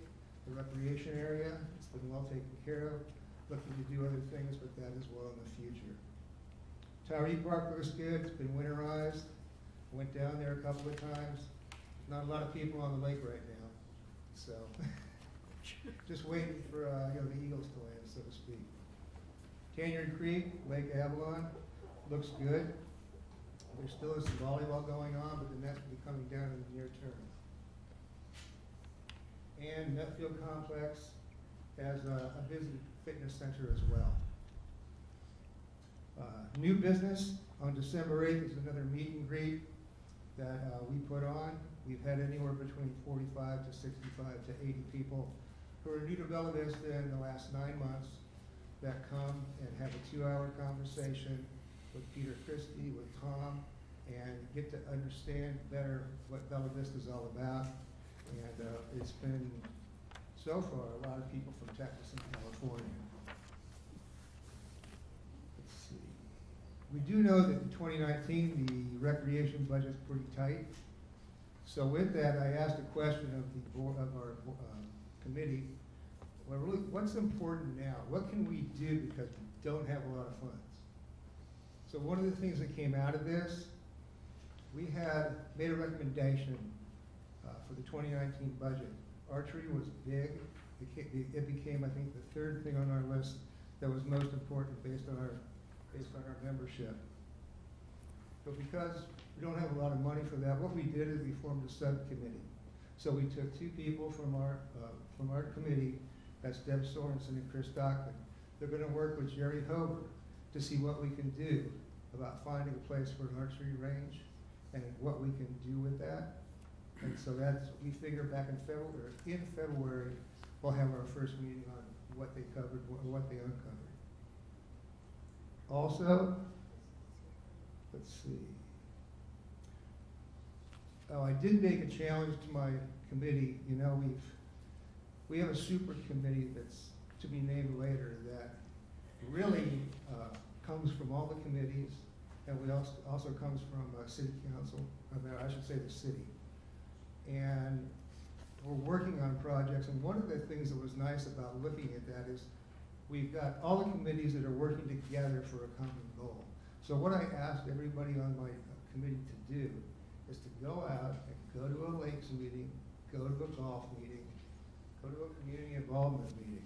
The recreation area, it's been well taken care of. Looking to do other things with that as well in the future. Tyree Park looks good. It's been winterized. Went down there a couple of times. Not a lot of people on the lake right now, so just waiting for the eagles to land, so to speak. Canyon Creek, Lake Avalon, looks good. There still is some volleyball going on, but then that's going to be coming down in the near term. And Nutfield Complex has a visitor fitness center as well. New business on December 8th is another meet and greet that we put on. We've had anywhere between 45 to 65 to 80 people who are new to Bella Vista in the last 9 months that come and have a 2-hour conversation with Peter Christie, with Tom, and get to understand better what Bella Vista is all about. And it's been so far, a lot of people from Texas and California. Let's see. We do know that in 2019, the recreation budget's pretty tight. So with that, I asked a question of the board, of our committee. Well, really, what's important now? What can we do because we don't have a lot of funds? So one of the things that came out of this, we had made a recommendation for the 2019 budget. Archery was big. It became, I think, the third thing on our list that was most important based on our membership. But because we don't have a lot of money for that, what we did is we formed a subcommittee. So we took two people from our committee, that's Deb Sorensen and Chris Stockman. They're going to work with Jerry Hober to see what we can do about finding a place for an archery range and what we can do with that. And so we figure back in February, we'll have our first meeting on what they covered, what they uncovered. Also, let's see. Oh, I did make a challenge to my committee. You know, we have a super committee that's to be named later that really comes from all the committees, and we also comes from city council. I should say the city. And we're working on projects, and one of the things that was nice about looking at that is we've got all the committees that are working together for a common goal. So what I asked everybody on my committee to do is to go out and go to a lakes meeting, go to a golf meeting, go to a community involvement meeting,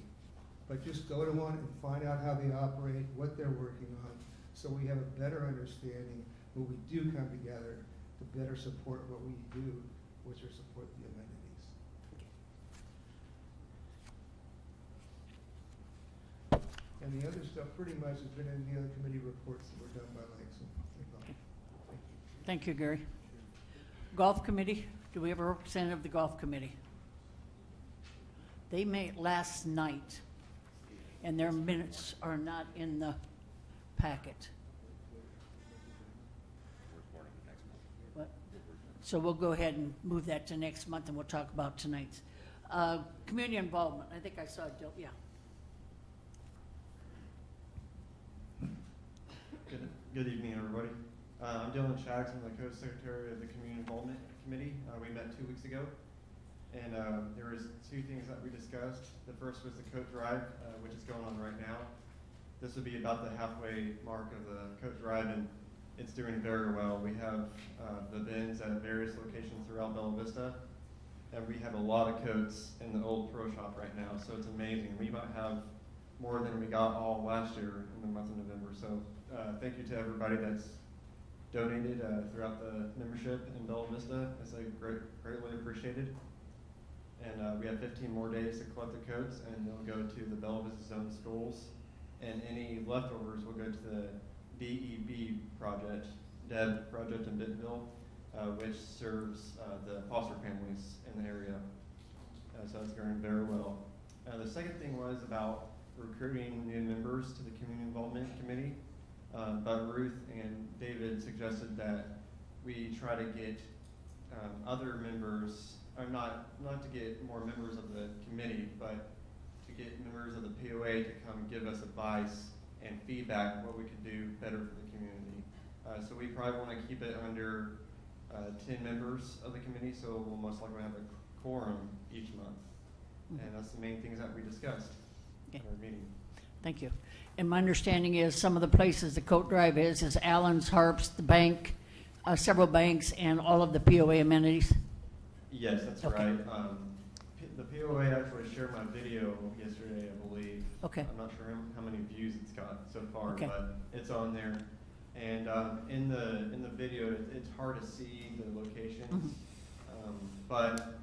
but just go to one and find out how they operate, what they're working on, so we have a better understanding when we do come together to better support what we do, which are support the amenities. And the other stuff pretty much has been in the other committee reports that were done by Lakes and Golf. Thank you, Gary. Golf committee, do we have a representative of the golf committee? They met last night, and their minutes are not in the packet. What? So we'll go ahead and move that to next month, and we'll talk about tonight's. Community involvement, I think I saw Dill, yeah. Good evening, everybody. I'm Dylan Shags. I'm the co-secretary of the Community Involvement Committee. We met 2 weeks ago, and there was two things that we discussed. The first was the coat drive, which is going on right now. This would be about the halfway mark of the coat drive, and it's doing very well. We have the bins at various locations throughout Bella Vista, and we have a lot of coats in the old pro shop right now, so it's amazing. We might have more than we got all last year in the month of November. So thank you to everybody that's donated throughout the membership in Bella Vista. It's greatly appreciated. And we have 15 more days to collect the coats, and they'll go to the Bella Vista Zone schools. And any leftovers will go to the BVV project, Deb project in Bentonville, which serves the foster families in the area. So it's going very well. The second thing was about recruiting new members to the Community Involvement Committee. But Ruth and David suggested that we try to get other members, or not to get more members of the committee, but to get members of the POA to come give us advice and feedback what we could do better for the community. So we probably want to keep it under 10 members of the committee, so we'll most likely have a quorum each month. And that's the main things that we discussed in our meeting. Thank you. And my understanding is some of the places the coat drive is Allen's, Harps, the bank, several banks, and all of the POA amenities? Yes, that's okay. right. The POA actually shared my video yesterday, I believe. Okay. I'm not sure how many views it's got so far, okay. but it's on there. And in the video, it's hard to see the locations, but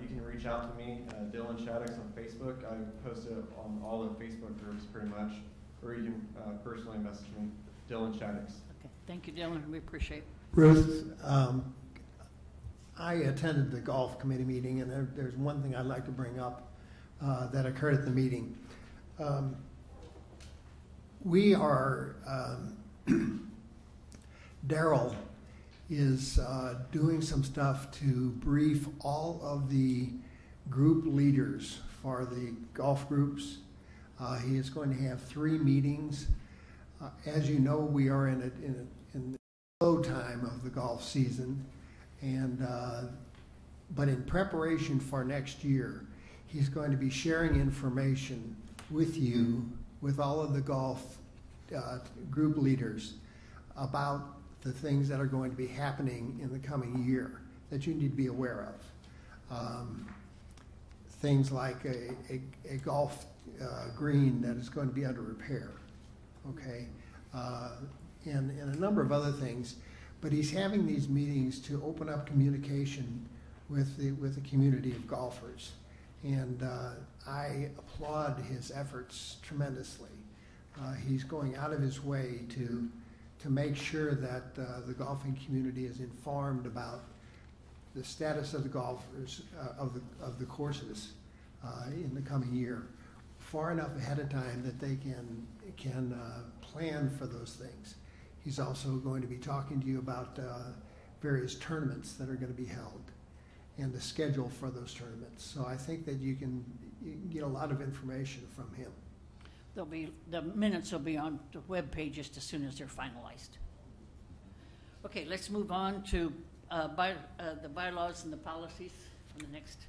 you can reach out to me, Dylan Shaddix on Facebook. I post it on all the Facebook groups pretty much, or you can personally message me, Dylan Shaddix. Okay, thank you, Dylan. We appreciate it. Ruth, I attended the golf committee meeting, and there's one thing I'd like to bring up that occurred at the meeting. We are, Daryl is doing some stuff to brief all of the group leaders for the golf groups. He is going to have 3 meetings. As you know, we are in the slow time of the golf season, and but in preparation for next year, he's going to be sharing information with you, with all of the golf group leaders, about the things that are going to be happening in the coming year that you need to be aware of. Things like a golf green that is going to be under repair, okay, and a number of other things. But he's having these meetings to open up communication with the community of golfers, and I applaud his efforts tremendously. He's going out of his way to make sure that the golfing community is informed about the status of the golfers, of the courses in the coming year, far enough ahead of time that they can plan for those things. He's also going to be talking to you about various tournaments that are going to be held and the schedule for those tournaments. So I think that you can get a lot of information from him. The minutes will be on the web page just as soon as they're finalized. Okay, let's move on to the bylaws and the policies on the next.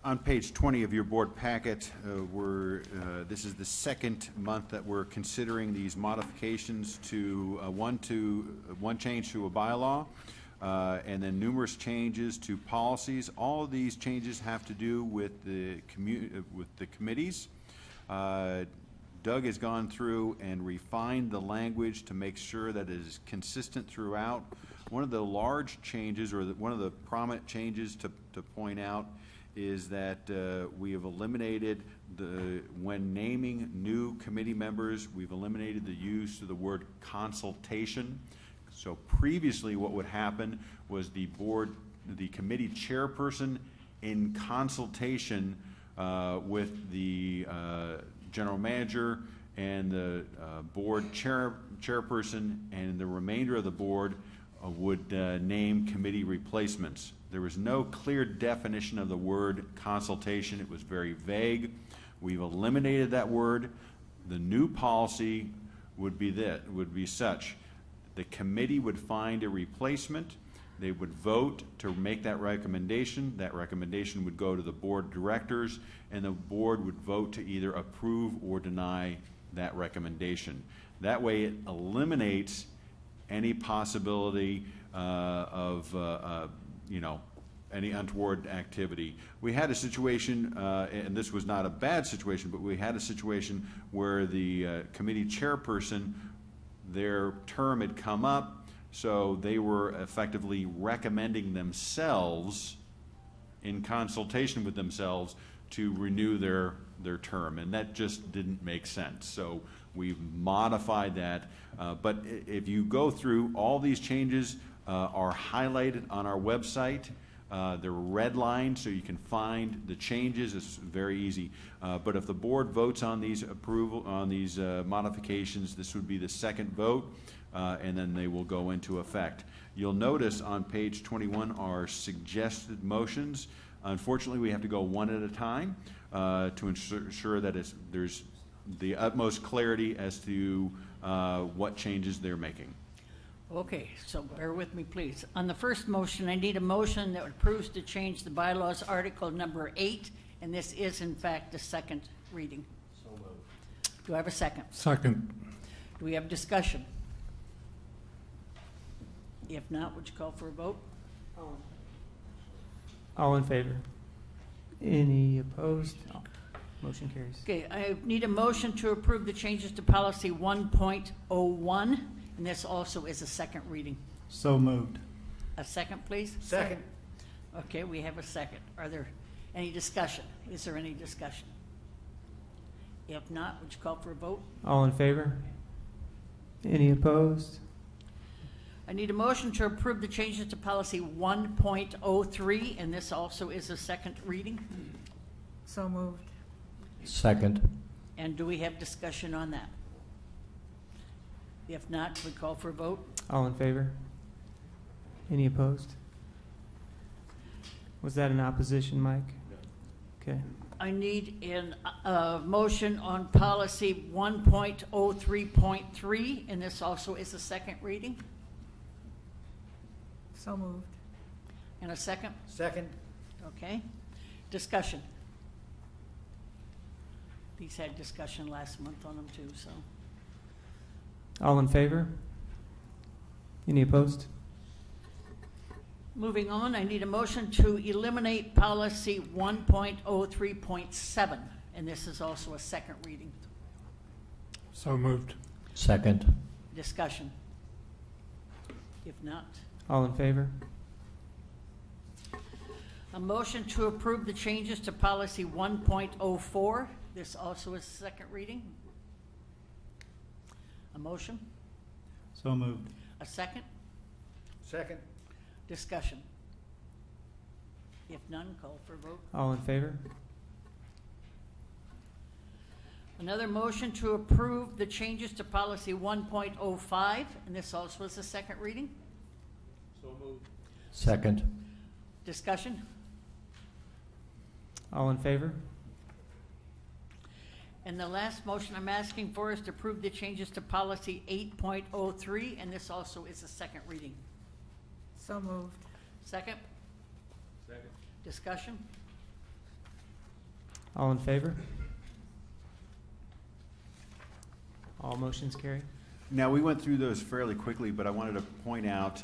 On page 20 of your board packet, this is the second month that we're considering these modifications to one change to a bylaw, and then numerous changes to policies. All of these changes have to do with the committees. Doug has gone through and refined the language to make sure that it is consistent throughout. One of the large changes, or one of the prominent changes to point out, is that we have eliminated when naming new committee members, we've eliminated the use of the word consultation. So previously what would happen was the committee chairperson, in consultation with the general manager and the board chairperson and the remainder of the board, would name committee replacements. There was no clear definition of the word consultation. It was very vague. We've eliminated that word. The new policy would be such: the committee would find a replacement. They would vote to make that recommendation. That recommendation would go to the board of directors, and the board would vote to either approve or deny that recommendation. That way it eliminates any possibility of any untoward activity. We had a situation, and this was not a bad situation, but we had a situation where the committee chairperson, their term had come up, so they were effectively recommending themselves, in consultation with themselves, to renew their term, and that just didn't make sense. So we've modified that. But if you go through, all these changes are highlighted on our website. They're redlined so you can find the changes. It's very easy. But if the board votes on these modifications, this would be the second vote, and then they will go into effect. You'll notice on page 21 are suggested motions. Unfortunately, we have to go one at a time to ensure that there's the utmost clarity as to what changes they're making. Okay, so bear with me, please. On the first motion, I need a motion that approves to change the bylaws article number 8, and this is, in fact, the second reading. So moved. Do I have a second? Second. Do we have discussion? If not, would you call for a vote? All in favor? Any opposed? No. Motion carries. Okay, I need a motion to approve the changes to policy 1.01, and this also is a second reading. So moved. A second, please? Second. Okay, we have a second. Are there any discussion? Is there any discussion? If not, would you call for a vote? All in favor? Any opposed? I need a motion to approve the changes to policy 1.03, and this also is a second reading. So moved. Second. And do we have discussion on that? If not, we call for a vote. All in favor? Any opposed? Was that in opposition, Mike? Okay. I need a motion on policy 1.03.3, and this also is a second reading. So moved. And a second? Second. Okay. Discussion. These had discussion last month on them too, so. All in favor? Any opposed? Moving on, I need a motion to eliminate policy 1.03.7, and this is also a second reading. So moved. Second. Discussion. If not, All in favor? a motion to approve the changes to policy 1.04. This also is second reading. A motion? So moved. A second? Second. Discussion. If none, call for vote. All in favor? Another motion to approve the changes to policy 1.05, and this also is a second reading. So moved. Second. Discussion. All in favor? And the last motion I'm asking for is to approve the changes to policy 8.03, and this also is a second reading. So moved. Second? Second. Discussion? All in favor? All motions carry. Now, we went through those fairly quickly, but I wanted to point out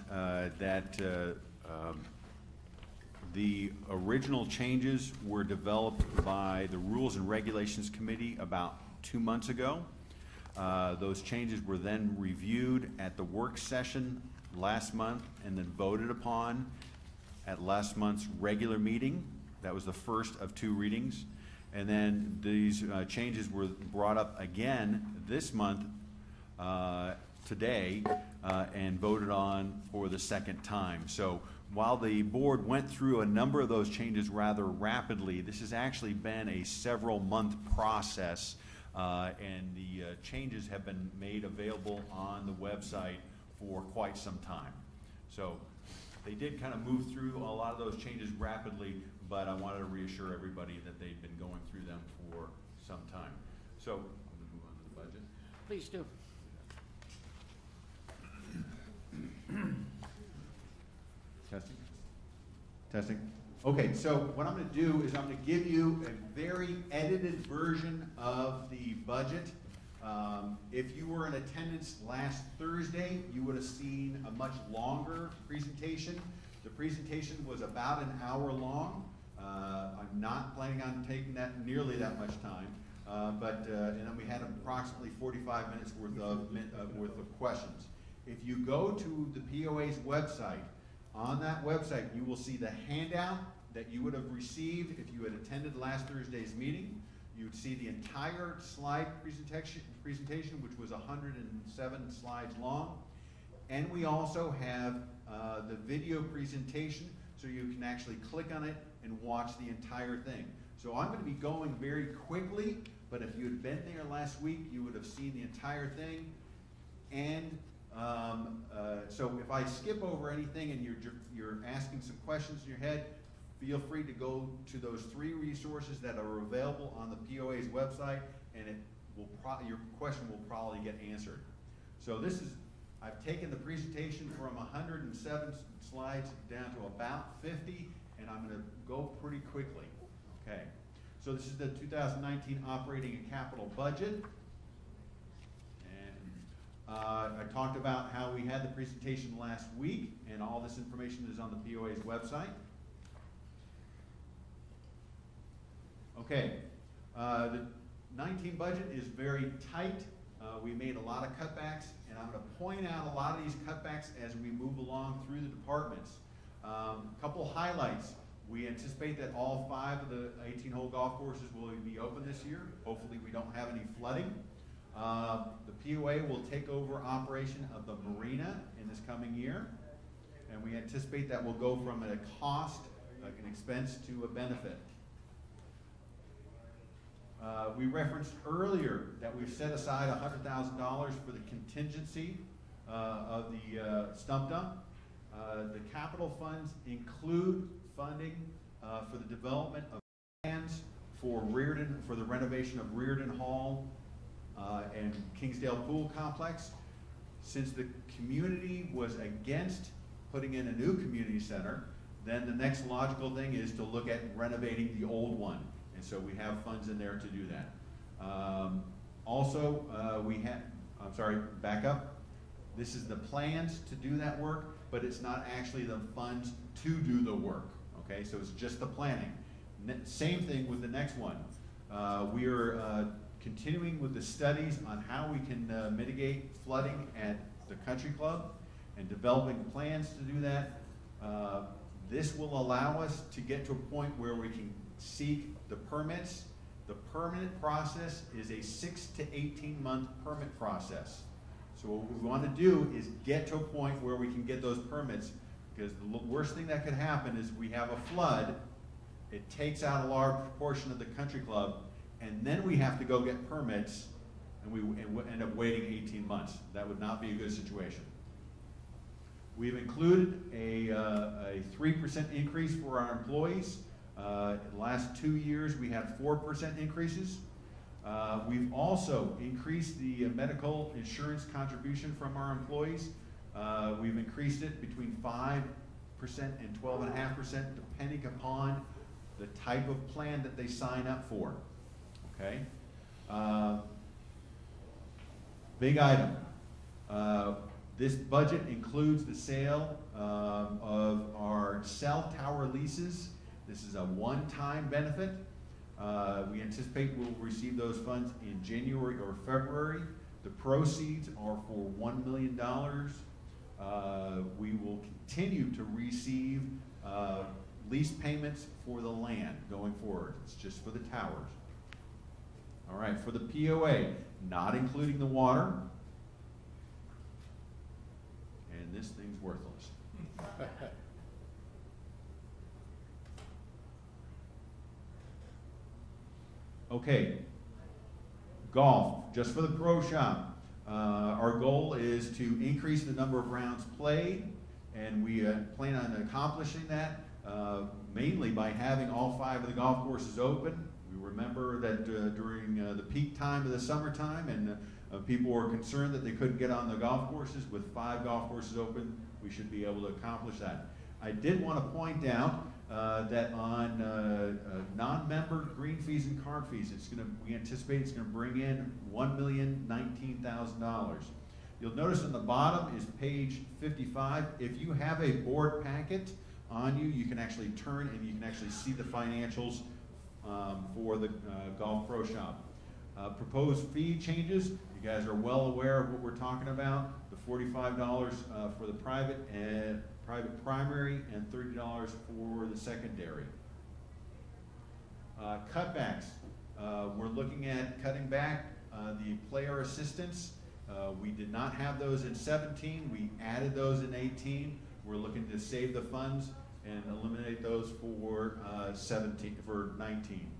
that the original changes were developed by the Rules and Regulations Committee about 2 months ago. Those changes were then reviewed at the work session last month and then voted upon at last month's regular meeting. That was the first of 2 readings. And then these changes were brought up again this month, today, and voted on for the second time. So while the board went through a number of those changes rather rapidly, this has actually been a several-month process, and the changes have been made available on the website for quite some time. So they did kind of move through a lot of those changes rapidly, but I wanted to reassure everybody that they've been going through them for some time. So I'm going to move on to the budget. Please do. Testing? Testing? Okay, so what I'm going to do is I'm going to give you a very edited version of the budget. If you were in attendance last Thursday, you would have seen a much longer presentation. The presentation was about an hour long. I'm not planning on taking that nearly that much time, and then we had approximately 45 minutes worth of questions. If you go to the POA's website, on that website you will see the handout that you would have received if you had attended last Thursday's meeting. You would see the entire slide presentation, which was 107 slides long. And we also have the video presentation, so you can actually click on it and watch the entire thing. So I'm going to be going very quickly, but if you had been there last week, you would have seen the entire thing. And so if I skip over anything and you're asking some questions in your head, feel free to go to those 3 resources that are available on the POA's website, and your question will probably get answered. So I've taken the presentation from 107 slides down to about 50, and I'm going to go pretty quickly. Okay. So this is the 2019 operating and capital budget. I talked about how we had the presentation last week, and all this information is on the POA's website. Okay, the 19 budget is very tight. We made a lot of cutbacks, and I'm going to point out a lot of these cutbacks as we move along through the departments. A couple highlights. We anticipate that all 5 of the 18-hole golf courses will be open this year. Hopefully we don't have any flooding. The POA will take over operation of the marina in this coming year, and we anticipate that will go from a cost, like an expense, to a benefit. We referenced earlier that we've set aside $100,000 for the contingency of the stump dump. The capital funds include funding for the development of plans for Reardon, for the renovation of Reardon Hall and Kingsdale Pool Complex. Since the community was against putting in a new community center, then the next logical thing is to look at renovating the old one. And so we have funds in there to do that. Back up. This is the plans to do that work, but it's not actually the funds to do the work. Okay, so it's just the planning. Same thing with the next one. We are continuing with the studies on how we can mitigate flooding at the country club and developing plans to do that. This will allow us to get to a point where we can seek the permits. The permanent process is a 6 to 18 month permit process. So what we want to do is get to a point where we can get those permits, because the worst thing that could happen is we have a flood, it takes out a large portion of the country club, and then we have to go get permits, and we end up waiting 18 months. That would not be a good situation. We've included a 3% increase for our employees. In the last 2 years, we had 4% increases. We've also increased the medical insurance contribution from our employees. We've increased it between 5% and 12.5%, depending upon the type of plan that they sign up for. Okay? Big item. This budget includes the sale of our cell tower leases. This is a one-time benefit. We anticipate we'll receive those funds in January or February. The proceeds are for $1 million. We will continue to receive lease payments for the land going forward. It's just for the towers. All right, for the POA, not including the water. And this thing's worthless. Okay, golf, just for the pro shop. Our goal is to increase the number of rounds played, and we plan on accomplishing that mainly by having all 5 of the golf courses open. We remember that during the peak time of the summertime, and people were concerned that they couldn't get on the golf courses. With 5 golf courses open, we should be able to accomplish that. I did want to point out that on non-member green fees and card fees, we anticipate it's going to bring in $1,019,000. You'll notice on the bottom is page 55. If you have a board packet on you, you can actually turn and you can actually see the financials for the Golf Pro Shop. Proposed fee changes, you guys are well aware of what we're talking about. The $45 for the private primary and $30 for the secondary. Cutbacks. We're looking at cutting back the player assistance. We did not have those in 17. We added those in 18. We're looking to save the funds and eliminate those for 19.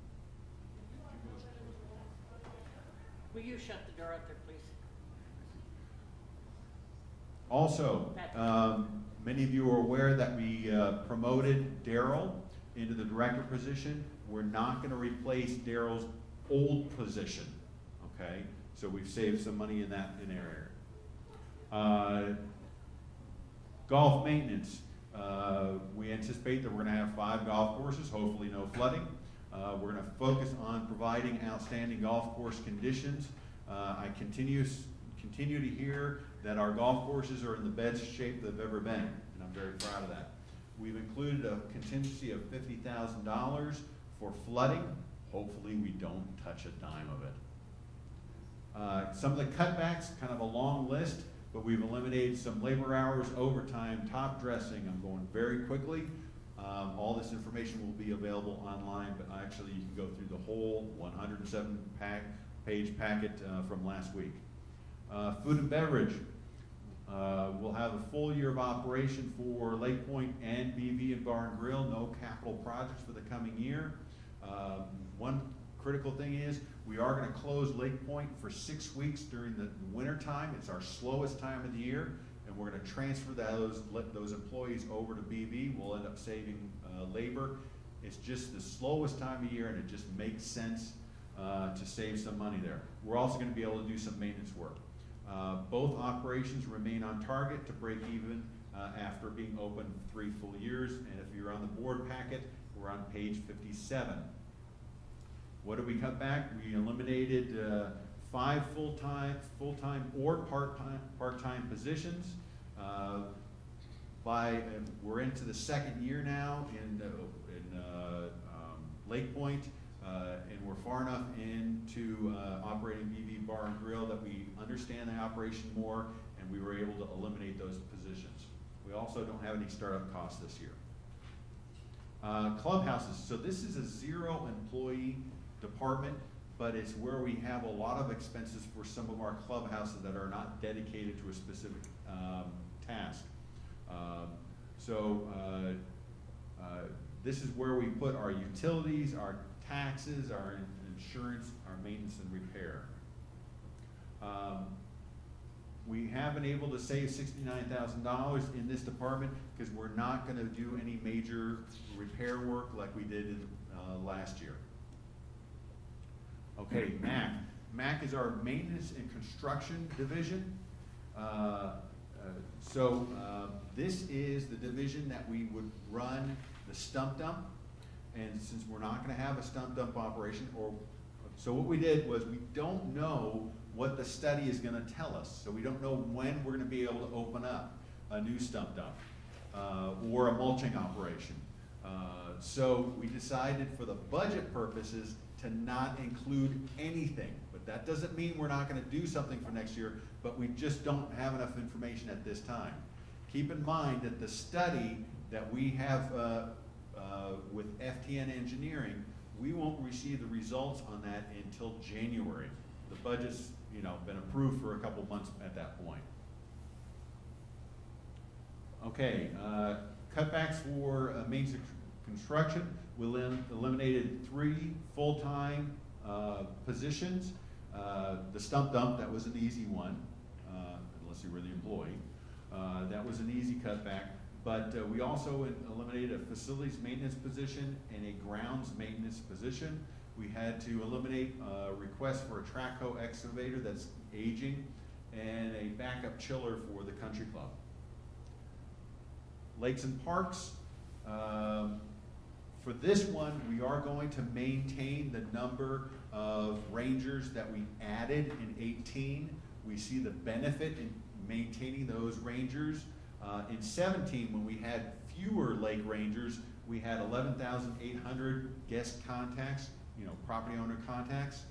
Will you shut the door out there, please? Also, many of you are aware that we promoted Daryl into the director position. We're not going to replace Daryl's old position, okay? So we've saved some money in that area. Golf maintenance. We anticipate that we're going to have 5 golf courses, hopefully no flooding. We're going to focus on providing outstanding golf course conditions. I continue to hear that our golf courses are in the best shape they've ever been, and I'm very proud of that. We've included a contingency of $50,000 for flooding. Hopefully we don't touch a dime of it. Some of the cutbacks, kind of a long list, but we've eliminated some labor hours, overtime, top dressing. I'm going very quickly. All this information will be available online, but actually you can go through the whole 107-page packet from last week. Food and beverage. We'll have a full year of operation for Lake Point and BV and Bar and Grill. No capital projects for the coming year. One critical thing is we are going to close Lake Point for 6 weeks during the winter time. It's our slowest time of the year, and we're going to transfer those employees over to BV. We'll end up saving labor It's just the slowest time of year, and it just makes sense to save some money there. We're also going to be able to do some maintenance work. Both operations remain on target to break even after being open 3 full years. And if you're on the board packet, we're on page 57. What did we cut back? We eliminated 5 full-time or part-time positions. We're into the 2nd year now in Lake Point, and we're far enough into operating BV Bar and Grill that we understand the operation more, and we were able to eliminate those positions. We also don't have any startup costs this year. Clubhouses. So this is a 0 employee department, but it's where we have a lot of expenses for some of our clubhouses that are not dedicated to a specific task. This is where we put our utilities, our taxes, our insurance, our maintenance and repair. We have been able to save $69,000 in this department because we're not going to do any major repair work like we did last year. Okay, MAC. MAC is our maintenance and construction division. This is the division that we would run the stump dump, and since we're not going to have a stump dump operation, so what we did was we don't know what the study is going to tell us, so we don't know when we're going to be able to open up a new stump dump or a mulching operation. So we decided for the budget purposes to not include anything, but that doesn't mean we're not going to do something for next year, but we just don't have enough information at this time. Keep in mind that the study that we have with FTN Engineering, we won't receive the results on that until January. The budget's been approved for a couple months at that point. Okay, cutbacks for maintenance construction. We eliminated 3 full-time positions. The stump dump, that was an easy one, unless you were the employee. That was an easy cutback. But we also eliminated a facilities maintenance position and a grounds maintenance position. We had to eliminate a request for a track hoe excavator that's aging and a backup chiller for the country club. Lakes and parks. For this one, we are going to maintain the number of rangers that we added in 18. We see the benefit in maintaining those rangers. In 17, when we had fewer lake rangers, we had 11,800 guest contacts, property owner contacts.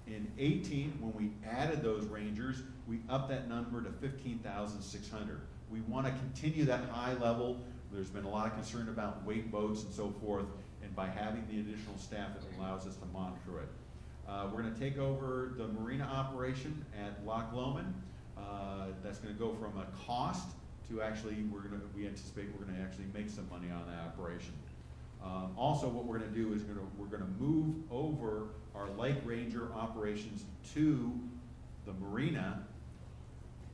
In 18, when we added those rangers, we upped that number to 15,600. We want to continue that high level. There's been a lot of concern about weight boats and so forth, and by having the additional staff, it allows us to monitor it. We're going to take over the marina operation at Loch Lomond. That's going to go from a cost to actually, we anticipate we're going to actually make some money on that operation. Also, what we're going to do is we're going to move over our lake ranger operations to the marina,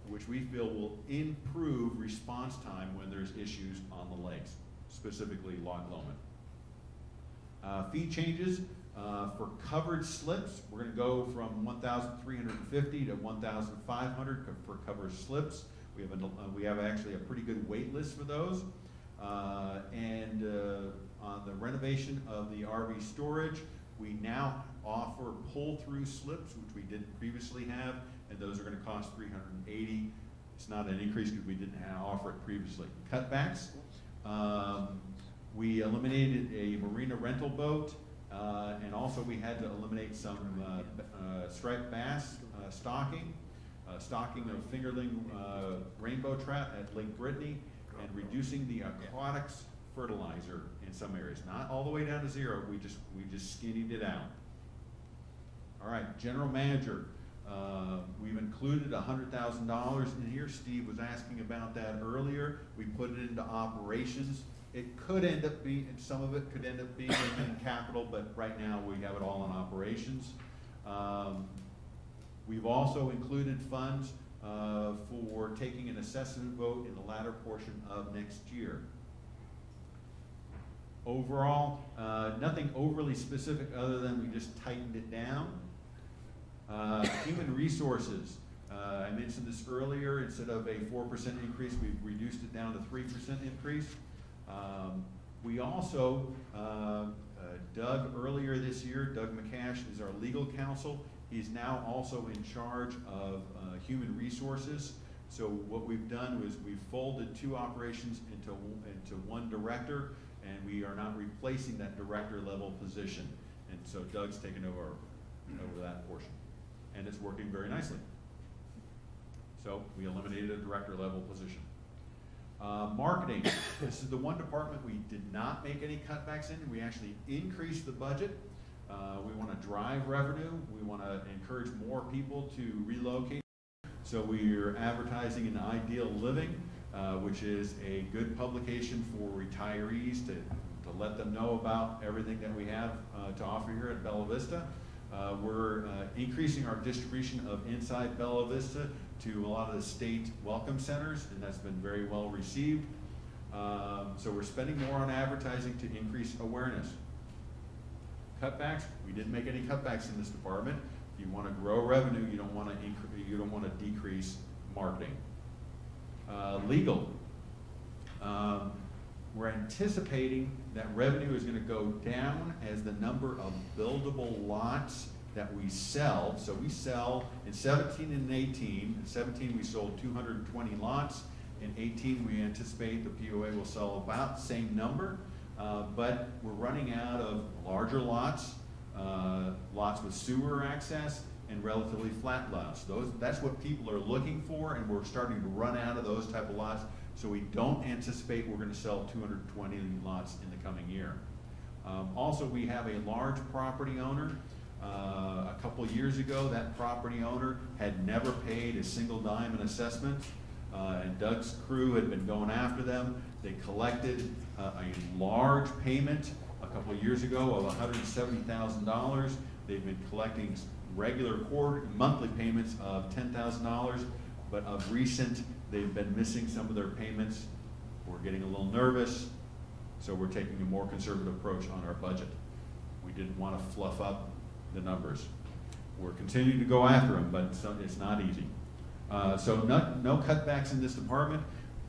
which we feel will improve response time when there's issues on the lakes, specifically Loch Lomond. Fee changes for covered slips. We're going to go from 1,350 to 1,500 for covered slips. We have actually a pretty good wait list for those. On the renovation of the RV storage, we now offer pull-through slips, which we didn't previously have, and those are going to cost $380. It's not an increase because we didn't offer it previously. Cutbacks. We eliminated a marina rental boat, and also we had to eliminate some striped bass stocking of fingerling rainbow trout at Lake Brittany, and reducing the aquatics fertilizer in some areas. Not all the way down to 0. We just skinnied it out. All right, general manager. We've included $100,000 in here. Steve was asking about that earlier. We put it into operations. It could end up being, some of it could end up being in capital, but right now we have it all in operations. We've also included funds for taking an assessment vote in the latter portion of next year. Overall, nothing overly specific other than we just tightened it down. Human resources. I mentioned this earlier. Instead of a 4% increase, we've reduced it down to 3% increase. We also, Doug, earlier this year, Doug McCash is our legal counsel. He's now also in charge of human resources. So what we've done was we've folded 2 operations into one director, and we are not replacing that director level position. And so Doug's taken over that portion. And it's working very nicely. So we eliminated a director level position. Marketing, this is the one department we did not make any cutbacks in. We actually increased the budget. We want to drive revenue. We want to encourage more people to relocate. So we are advertising in Ideal Living, which is a good publication for retirees to let them know about everything that we have to offer here at Bella Vista. We're increasing our distribution of inside Bella Vista to a lot of the state welcome centers, and that's been very well received. So we're spending more on advertising to increase awareness. Cutbacks, we didn't make any cutbacks in this department. If you want to grow revenue, you don't want to decrease marketing. Legal. We're anticipating that revenue is going to go down as the number of buildable lots that we sell. So we sell in 17 and 18. In 17 we sold 220 lots. In 18 we anticipate the POA will sell about the same number, but we're running out of larger lots, lots with sewer access, and relatively flat lots. That's what people are looking for, and we're starting to run out of those type of lots. So we don't anticipate we're going to sell 220 lots in the coming year. Also, we have a large property owner. A couple years ago, that property owner had never paid a single dime in assessment, and Doug's crew had been going after them. They collected a large payment a couple of years ago of $170,000. They've been collecting regular monthly payments of $10,000, but of recent, they've been missing some of their payments. We're getting a little nervous, so we're taking a more conservative approach on our budget. We didn't want to fluff up the numbers. We're continuing to go after them, but it's not easy. So no cutbacks in this department.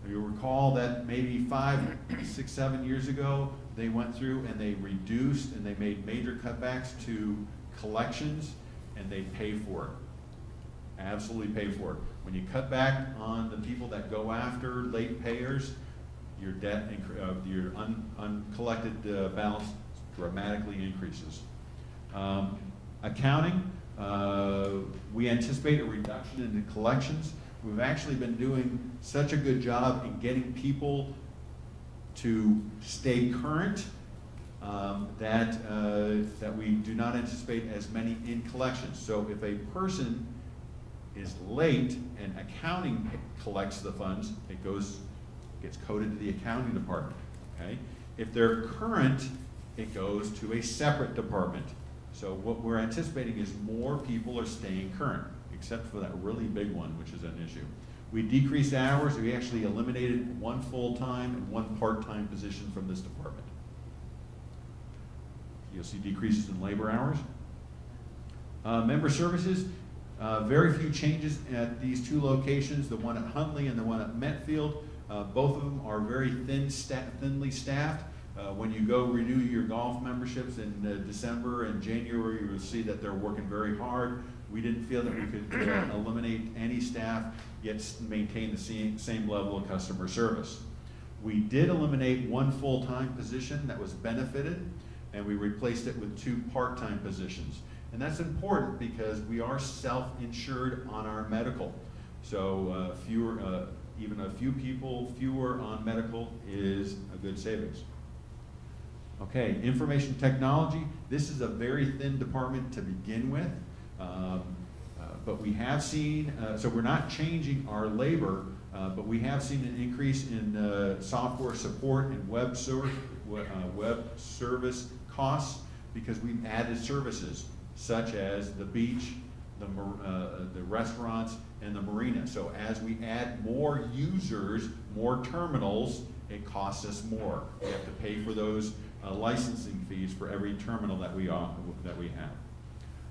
You'll recall that maybe 5, 6, 7 years ago, they went through and they reduced and they made major cutbacks to collections, and they pay for it. Absolutely pay for it. When you cut back on the people that go after late payers, your debt, your uncollected balance dramatically increases. Accounting, we anticipate a reduction in the collections. We've actually been doing such a good job in getting people to stay current that we do not anticipate as many in collections. So if a person is late and accounting collects the funds, it gets coded to the accounting department. Okay? If they're current, it goes to a separate department. So what we're anticipating is more people are staying current, except for that really big one, which is an issue. We decreased hours. We actually eliminated 1 full-time and 1 part-time position from this department. You'll see decreases in labor hours. Member services, very few changes at these 2 locations, the one at Huntley and the one at Metfield. Both of them are very thinly staffed. When you go renew your golf memberships in December and January, you'll see that they're working very hard. We didn't feel that we could eliminate any staff, yet maintain the same level of customer service. We did eliminate 1 full-time position that was benefited, and we replaced it with 2 part-time positions. And that's important because we are self-insured on our medical. So even a few people fewer on medical is a good savings. Okay, information technology. This is a very thin department to begin with, but we have seen, so we're not changing our labor, but we have seen an increase in software support and web service costs because we've added services such as the beach, the restaurants, and the marina. So as we add more users, more terminals, it costs us more. We have to pay for those licensing fees for every terminal that we have.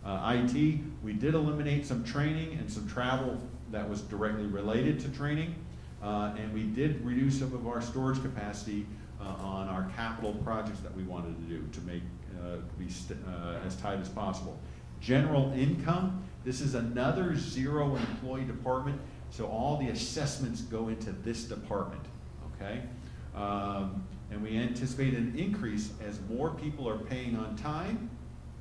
IT, we did eliminate some training and some travel that was directly related to training, and we did reduce some of our storage capacity on our capital projects that we wanted to do to make be as tight as possible. General income, this is another zero employee department, so all the assessments go into this department, okay? And we anticipate an increase as more people are paying on time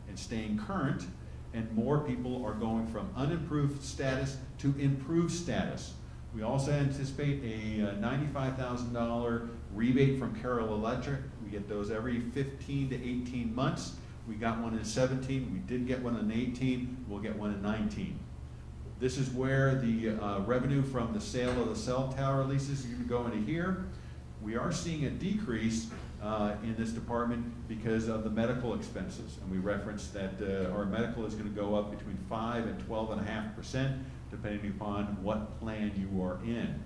and staying current, and more people are going from unimproved status to improved status. We also anticipate a $95,000 rebate from Carroll Electric. We get those every 15 to 18 months. We got one in 17, we did get one in 18, we'll get one in 19. This is where the revenue from the sale of the cell tower leases is going to go into here. We are seeing a decrease in this department because of the medical expenses, and we referenced that our medical is going to go up between 5 and 12.5%, depending upon what plan you are in.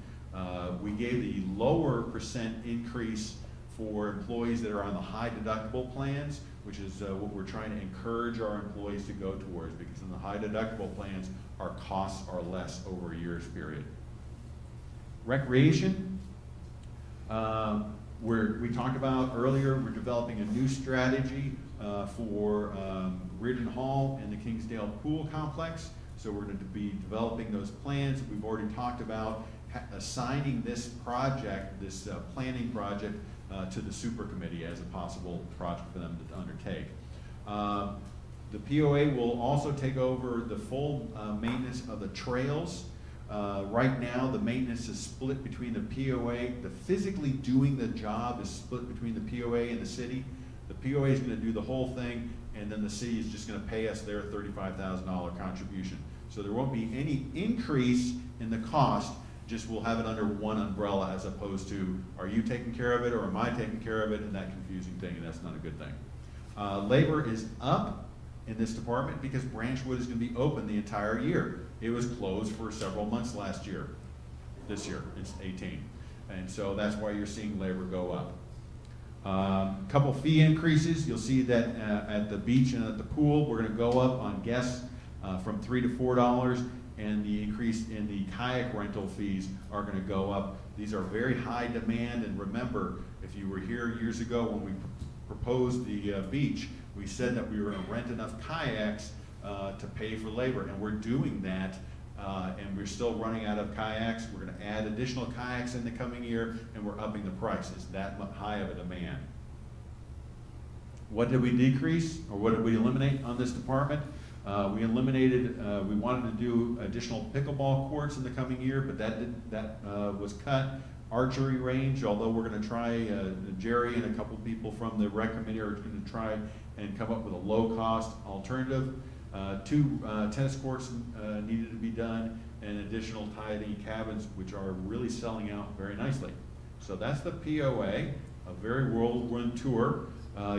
We gave the lower percent increase for employees that are on the high deductible plans, which is what we're trying to encourage our employees to go towards, because in the high deductible plans, our costs are less over a year's period. Recreation, we talked about earlier, we're developing a new strategy for Reardon Hall and the Kingsdale Pool Complex. So we're going to be developing those plans. We've already talked about assigning this project, this planning project, to the super committee as a possible project for them to undertake. The POA will also take over the full maintenance of the trails. Right now, the maintenance is split between the POA. The physically doing the job is split between the POA and the city. The POA is going to do the whole thing, and then the city is just going to pay us their $35,000 contribution. So there won't be any increase in the cost, just we'll have it under one umbrella as opposed to, are you taking care of it or am I taking care of it, and that confusing thing, and that's not a good thing. Labor is up in this department because Branchwood is going to be open the entire year. It was closed for several months last year. This year, it's 18. And so that's why you're seeing labor go up. Couple fee increases. You'll see that at the beach and at the pool, we're going to go up on guests from $3 to $4, and the increase in the kayak rental fees are going to go up. These are very high demand, and remember, if you were here years ago when we proposed the beach, we said that we were going to rent enough kayaks to pay for labor, and we're doing that, and we're still running out of kayaks. We're going to add additional kayaks in the coming year, and we're upping the prices. That high of a demand. What did we decrease, or what did we eliminate on this department? We eliminated, we wanted to do additional pickleball courts in the coming year, but that was cut. Archery range, although we're going to try, Jerry and a couple people from the rec committee are going to try and come up with a low-cost alternative. 2 tennis courts needed to be done, and additional tiny cabins, which are really selling out very nicely. So that's the POA, a very whirlwind tour.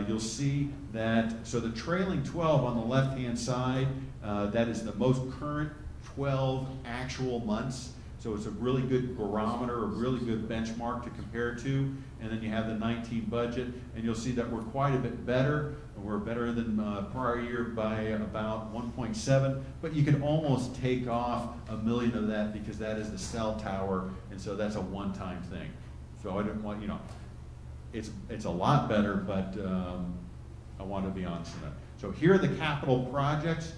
You'll see that, so the trailing 12 on the left-hand side, that is the most current 12 actual months. So it's a really good barometer, a really good benchmark to compare to. And then you have the 19 budget, and you'll see that we're quite a bit better. We're better than prior year by about 1.7, but you can almost take off $1 million of that because that is the cell tower, and so that's a one-time thing. So I didn't want, you know, it's a lot better, but I want to be honest with that. So here are the capital projects.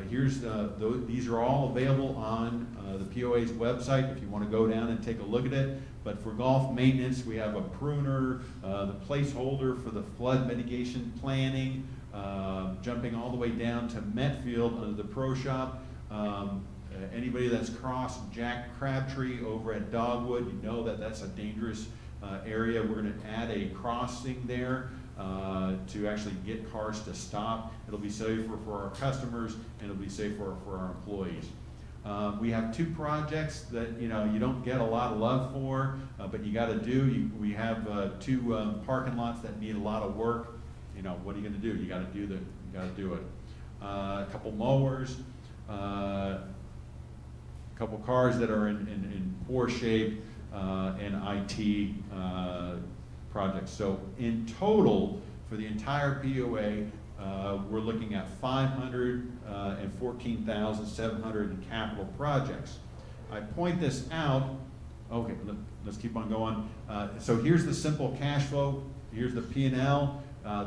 These are all available on the POA's website if you want to go down and take a look at it. But for golf maintenance, we have a pruner, the placeholder for the flood mitigation planning, jumping all the way down to Metfield under the Pro Shop. Anybody that's crossed Jack Crabtree over at Dogwood, you know that that's a dangerous area. We're going to add a crossing there to actually get cars to stop. It'll be safer for our customers, and it'll be safer for our employees. We have 2 projects that you don't get a lot of love for, but you got to do. We have 2 parking lots that need a lot of work. What are you going to do? You got to do it. A couple mowers, a couple cars that are in poor shape, and IT projects. So in total, for the entire POA, we're looking at 514,700 in capital projects. I point this out. Okay, let's keep on going. So here's the simple cash flow. Here's the P&L.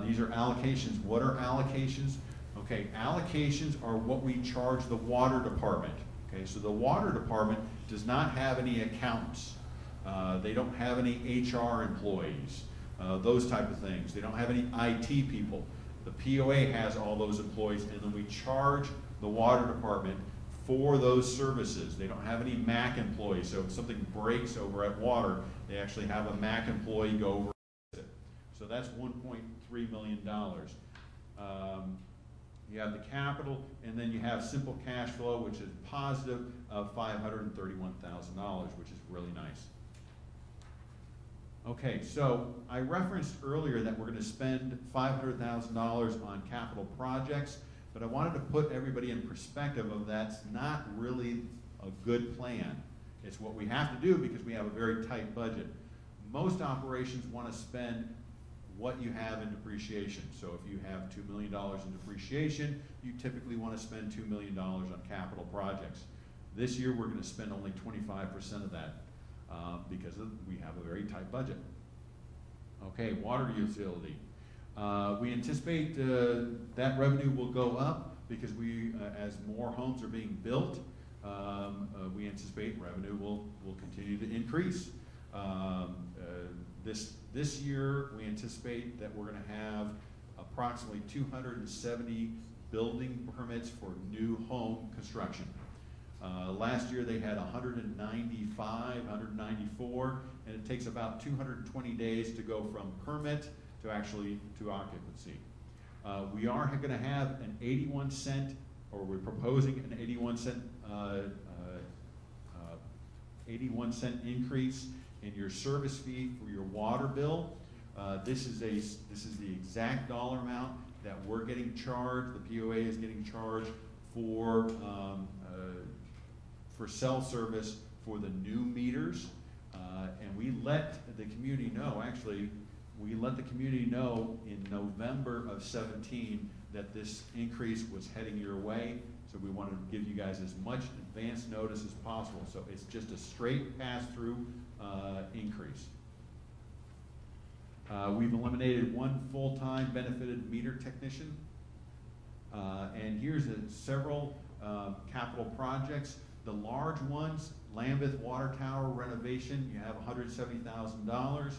These are allocations. What are allocations? Okay, allocations are what we charge the water department. Okay, so the water department does not have any accountants. They don't have any HR employees, those type of things. They don't have any IT people. The POA has all those employees, and then we charge the water department for those services. They don't have any MAC employees, so if something breaks over at water, they actually have a MAC employee go over it. So that's $1.3 million. You have the capital, and then you have simple cash flow, which is positive of $531,000, which is really nice. Okay, so I referenced earlier that we're going to spend $500,000 on capital projects, but I wanted to put everybody in perspective of that's not really a good plan. It's what we have to do because we have a very tight budget. Most operations want to spend what you have in depreciation. So if you have $2 million in depreciation, you typically want to spend $2 million on capital projects. This year we're going to spend only 25% of that because we have a very tight budget. Okay, water utility. We anticipate that revenue will go up because as more homes are being built, we anticipate revenue will continue to increase. This year, we anticipate that we're going to have approximately 270 building permits for new home construction. Last year, they had 194, and it takes about 220 days to go from permit to occupancy. We are going to have an 81 cent, or we're proposing an 81 cent increase in your service fee for your water bill. This is the exact dollar amount that we're getting charged. The POA is getting charged for cell service for the new meters, and we let the community know. Actually, we let the community know in November of 17 that this increase was heading your way. So we wanted to give you guys as much advance notice as possible. So it's just a straight pass-through increase. We've eliminated one full-time benefited meter technician. And here's several capital projects. The large ones, Lambeth Water Tower renovation, you have $170,000.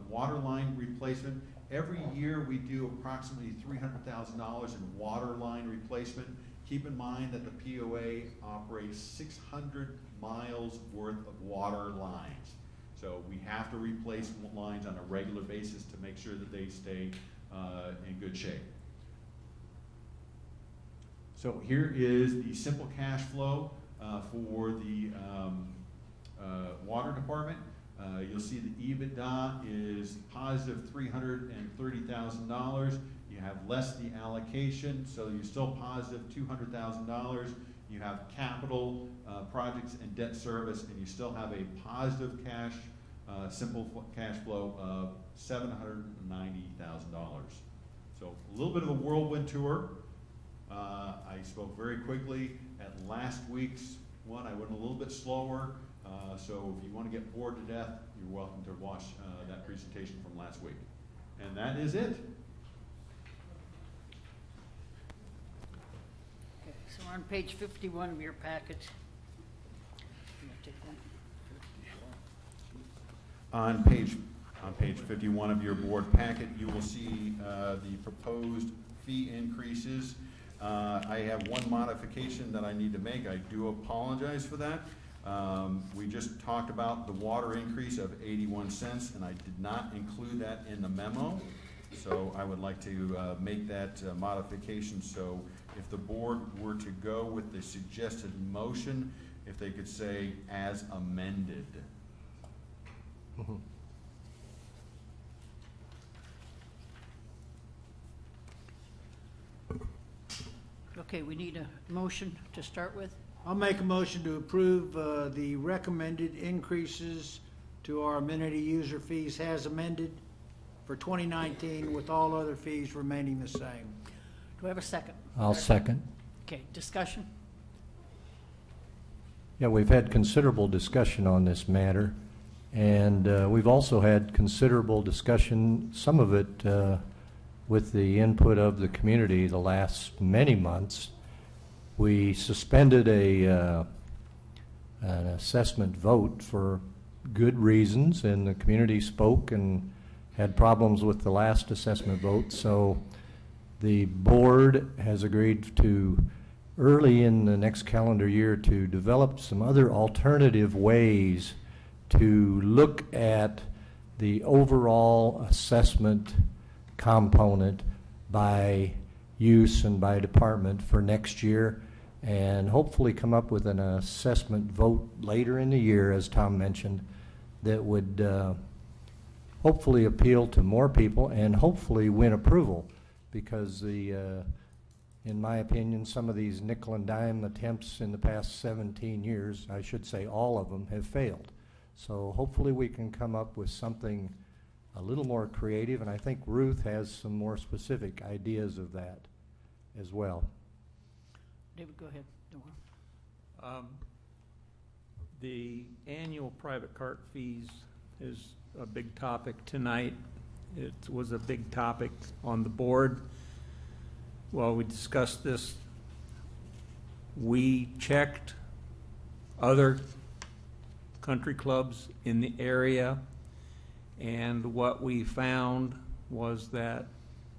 Water line replacement. Every year we do approximately $300,000 in water line replacement. Keep in mind that the POA operates 600 miles worth of water lines. So we have to replace lines on a regular basis to make sure that they stay in good shape. So here is the simple cash flow for the water department. You'll see the EBITDA is positive $330,000. You have less the allocation, so you're still positive $200,000. You have capital projects and debt service, and you still have a positive simple cash flow of $790,000. So a little bit of a whirlwind tour. I spoke very quickly at last week's one. I went a little bit slower. So if you want to get bored to death, you're welcome to watch that presentation from last week. And that is it. Okay, so we're on page 51 of your packet. I'm gonna take that. On page 51 of your board packet, you will see the proposed fee increases. I have one modification that I need to make. I do apologize for that. We just talked about the water increase of 81 cents, and I did not include that in the memo. So I would like to make that modification. So if the board were to go with the suggested motion, if they could say as amended. Mm-hmm. Okay, we need a motion to start with. I'll make a motion to approve the recommended increases to our amenity user fees as amended for 2019 with all other fees remaining the same. Do I have a second? I'll second. Okay, discussion? Yeah, we've had considerable discussion on this matter, and we've also had considerable discussion, some of it with the input of the community the last many months. We suspended an assessment vote for good reasons, and the community spoke and had problems with the last assessment vote. So the board has agreed to, early in the next calendar year, to develop some other alternative ways to look at the overall assessment component by use and by department for next year, and hopefully come up with an assessment vote later in the year, as Tom mentioned, that would hopefully appeal to more people and hopefully win approval, because in my opinion, some of these nickel and dime attempts in the past 17 years, I should say all of them, have failed. So hopefully we can come up with something a little more creative, and I think Ruth has some more specific ideas of that as well. David, go ahead. Don't worry. The annual private cart fees is a big topic tonight. It was a big topic on the board. While we discussed this, we checked other country clubs in the area, and what we found was that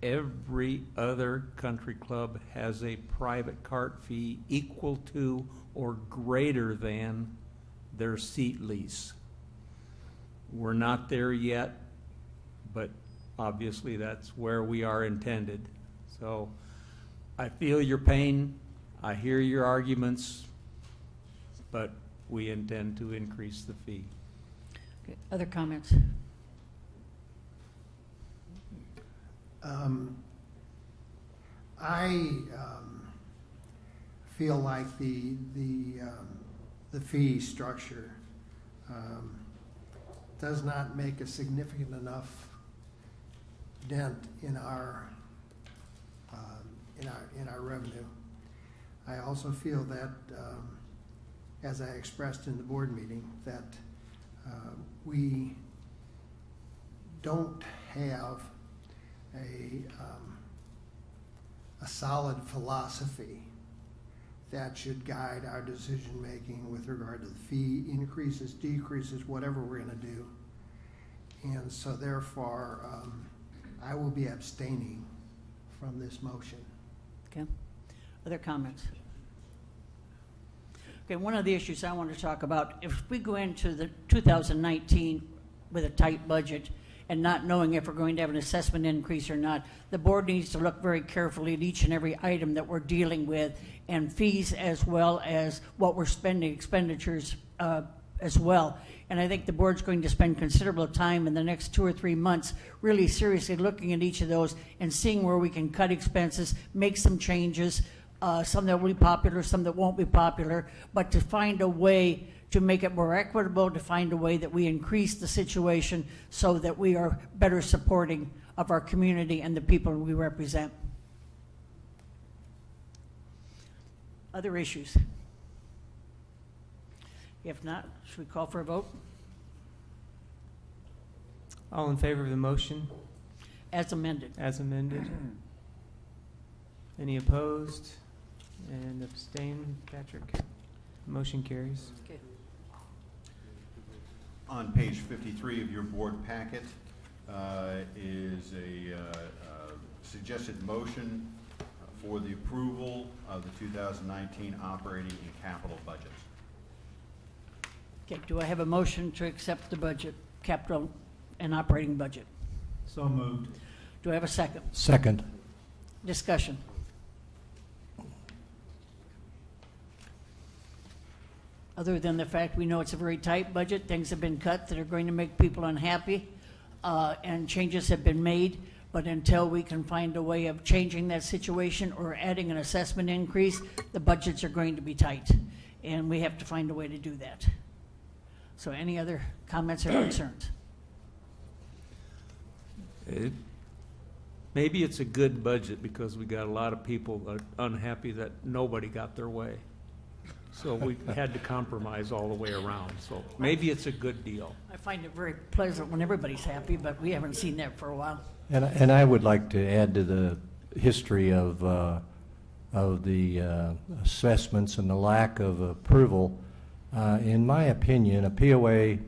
every other country club has a private cart fee equal to or greater than their seat lease. We're not there yet, but obviously that's where we are intended. So I feel your pain, I hear your arguments, but we intend to increase the fee. Okay. Other comments? I feel like the fee structure does not make a significant enough dent in our revenue. I also feel that, as I expressed in the board meeting, that we don't have a solid philosophy that should guide our decision making with regard to the fee increases, decreases, whatever we're going to do. And so therefore, I will be abstaining from this motion. Okay. Other comments? Okay, one of the issues I want to talk about, if we go into the 2019 with a tight budget and not knowing if we're going to have an assessment increase or not, the board needs to look very carefully at each and every item that we're dealing with, and fees as well as what we're spending, expenditures as well. And I think the board's going to spend considerable time in the next 2 or 3 months really seriously looking at each of those and seeing where we can cut expenses, make some changes, some that will be popular, some that won't be popular, but to find a way to make it more equitable, to find a way that we increase the situation so that we are better supporting of our community and the people we represent. Other issues? If not, should we call for a vote? All in favor of the motion? As amended. As amended. Any opposed? And abstain, Patrick? Motion carries. Okay. On page 53 of your board packet is a suggested motion for the approval of the 2019 operating and capital budget. Okay, do I have a motion to accept the budget, capital and operating budget? So moved. Do I have a second? Second. Discussion. Other than the fact we know it's a very tight budget, things have been cut that are going to make people unhappy, and changes have been made, but until we can find a way of changing that situation or adding an assessment increase, the budgets are going to be tight, and we have to find a way to do that. So any other comments or concerns? Maybe it's a good budget because we got a lot of people that are unhappy that nobody got their way. So we had to compromise all the way around. So maybe it's a good deal. I find it very pleasant when everybody's happy, but we haven't seen that for a while. And I would like to add to the history of the assessments and the lack of approval. In my opinion, a POA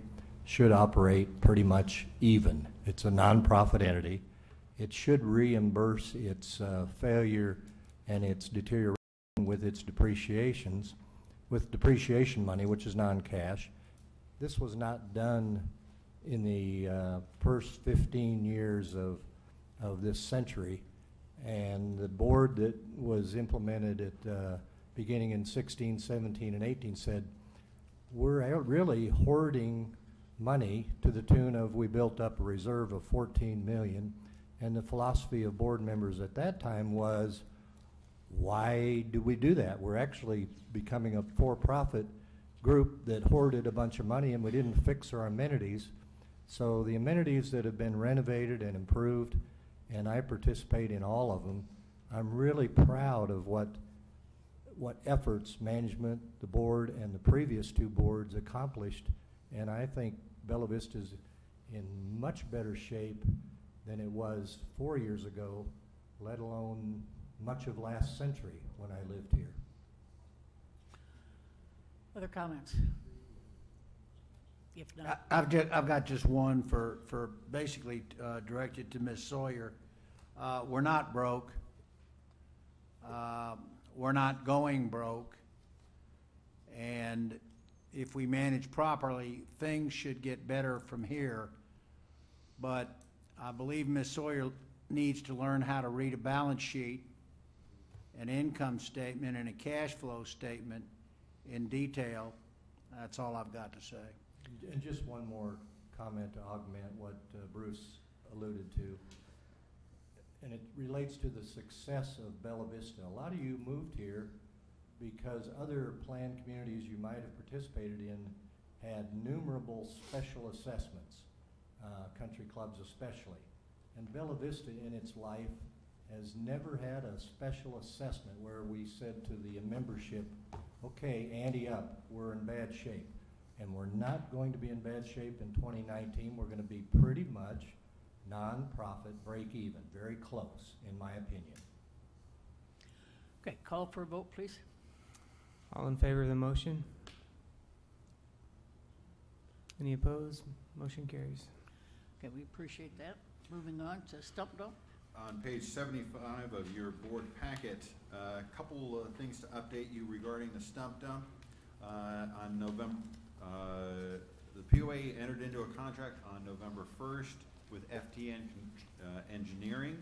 should operate pretty much even. It's a nonprofit entity. It should reimburse its failure and its deterioration with its depreciations, with depreciation money, which is non-cash. This was not done in the first 15 years of this century, and the board that was implemented at beginning in 16, 17, and 18 said, we're really hoarding money to the tune of, we built up a reserve of $14 million, and the philosophy of board members at that time was, why do we do that? We're actually becoming a for-profit group that hoarded a bunch of money, and we didn't fix our amenities. So the amenities that have been renovated and improved, and I participate in all of them, I'm really proud of what efforts management, the board, and the previous two boards accomplished, and I think Bella Vista is in much better shape than it was 4 years ago, let alone much of last century when I lived here. Other comments? If not, I've got just one for basically directed to Ms. Sawyer. We're not broke. We're not going broke. And if we manage properly, things should get better from here. But I believe Ms. Sawyer needs to learn how to read a balance sheet, an income statement, and a cash flow statement in detail. That's all I've got to say. And just one more comment to augment what Bruce alluded to, and it relates to the success of Bella Vista. A lot of you moved here because other planned communities you might have participated in had numerable special assessments, country clubs especially. And Bella Vista in its life has never had a special assessment where we said to the membership, okay, ante up, we're in bad shape. And we're not going to be in bad shape in 2019. We're going to be pretty much non-profit, break even, very close, in my opinion. okay, call for a vote, please. All in favor of the motion? Any opposed? Motion carries. Okay, we appreciate that. Moving on to Stump Dump. On page 75 of your board packet, a couple of things to update you regarding the stump dump. On November, the POA entered into a contract on November 1st with FTN Engineering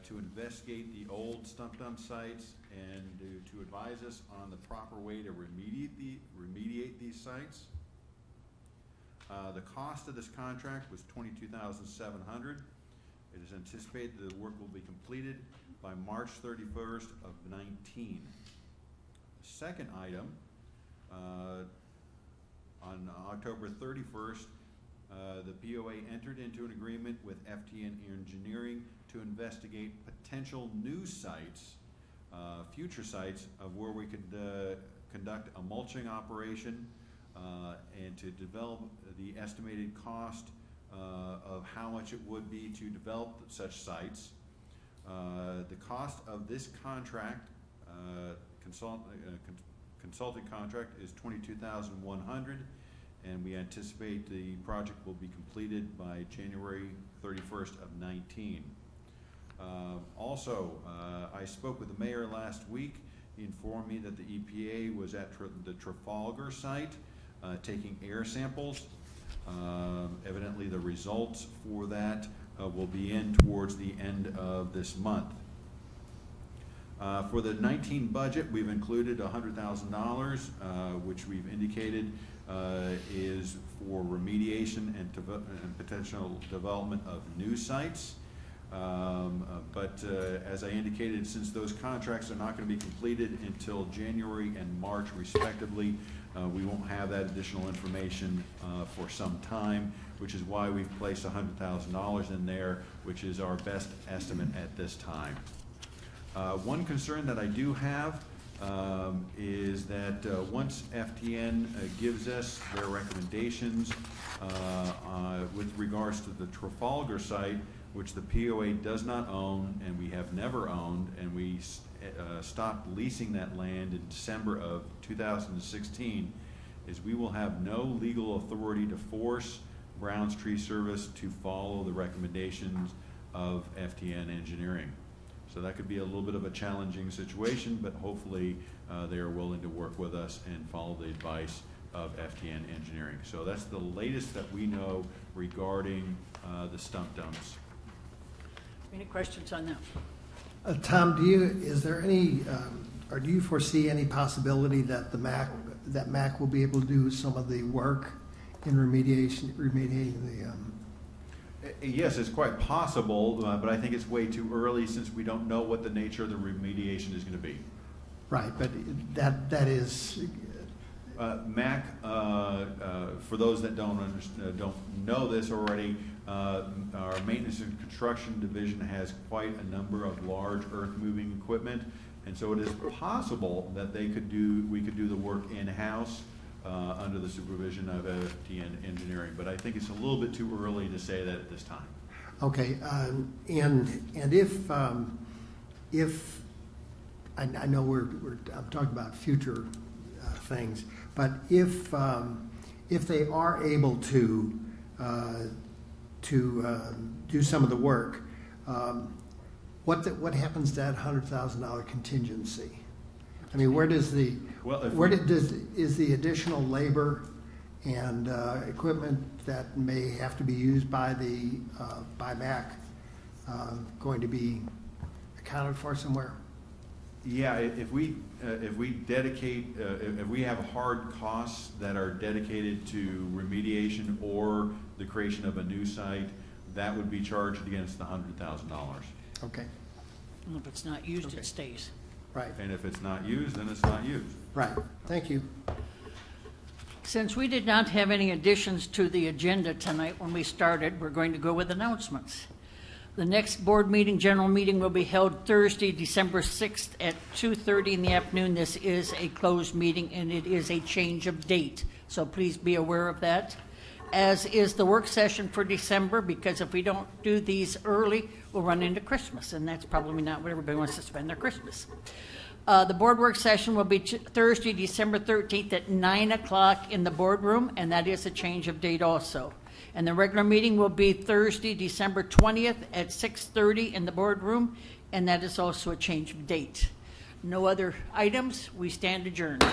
to investigate the old stump dump sites and to advise us on the proper way to remediate these sites. The cost of this contract was $22,700. It is anticipated that the work will be completed by March 31st of 19. The second item, on October 31st, the POA entered into an agreement with FTN Engineering to investigate potential new sites, future sites of where we could conduct a mulching operation and to develop the estimated cost of how much it would be to develop such sites. The cost of this contract, consulting contract, is $22,100, and we anticipate the project will be completed by January 31st of 19. Also, I spoke with the mayor last week. He informed me that the EPA was at the Trafalgar site taking air samples. Evidently the results for that will be in towards the end of this month. For the 19 budget, we've included $100,000, which we've indicated is for remediation and potential development of new sites. But as I indicated, since those contracts are not going to be completed until January and March respectively, We won't have that additional information for some time, which is why we've placed $100,000 in there, which is our best estimate at this time. One concern that I do have is that once FTN gives us their recommendations with regards to the Trafalgar site, which the POA does not own and we have never owned, and we stopped leasing that land in December of 2016, is we will have no legal authority to force Brown's Tree Service to follow the recommendations of FTN Engineering. So that could be a little bit of a challenging situation, but hopefully they are willing to work with us and follow the advice of FTN Engineering. So that's the latest that we know regarding the stump dumps. Any questions on that? Tom, do you foresee any possibility that MAC will be able to do some of the work in remediating the? Yes, it's quite possible, but I think it's way too early since we don't know what the nature of the remediation is going to be. Right, but that is. MAC, for those that don't know this already, our maintenance and construction division has quite a number of large earth moving equipment, and so it is possible that we could do the work in-house under the supervision of FTN Engineering, but I think it's a little bit too early to say that at this time. Okay, and if I know I'm talking about future things, but if they are able to do some of the work, what happens to that $100,000 contingency? I mean, where does the is the additional labor and equipment that may have to be used by MAC going to be accounted for somewhere? Yeah, if we dedicate, if we have hard costs that are dedicated to remediation or the creation of a new site, that would be charged against the $100,000. Okay. And if it's not used, it stays. Right. And if it's not used, then it's not used. Right. Thank you. Since we did not have any additions to the agenda tonight when we started, we're going to go with announcements. The next board meeting, general meeting, will be held Thursday, December 6th at 2:30 in the afternoon. This is a closed meeting and it is a change of date, so please be aware of that. As is the work session for December, because if we don't do these early, we'll run into Christmas, and that's probably not what everybody wants to spend their Christmas. The board work session will be Thursday, December 13th at 9 o'clock in the boardroom, and that is a change of date also. And the regular meeting will be Thursday, December 20th at 6:30 in the boardroom, and that is also a change of date. No other items. We stand adjourned.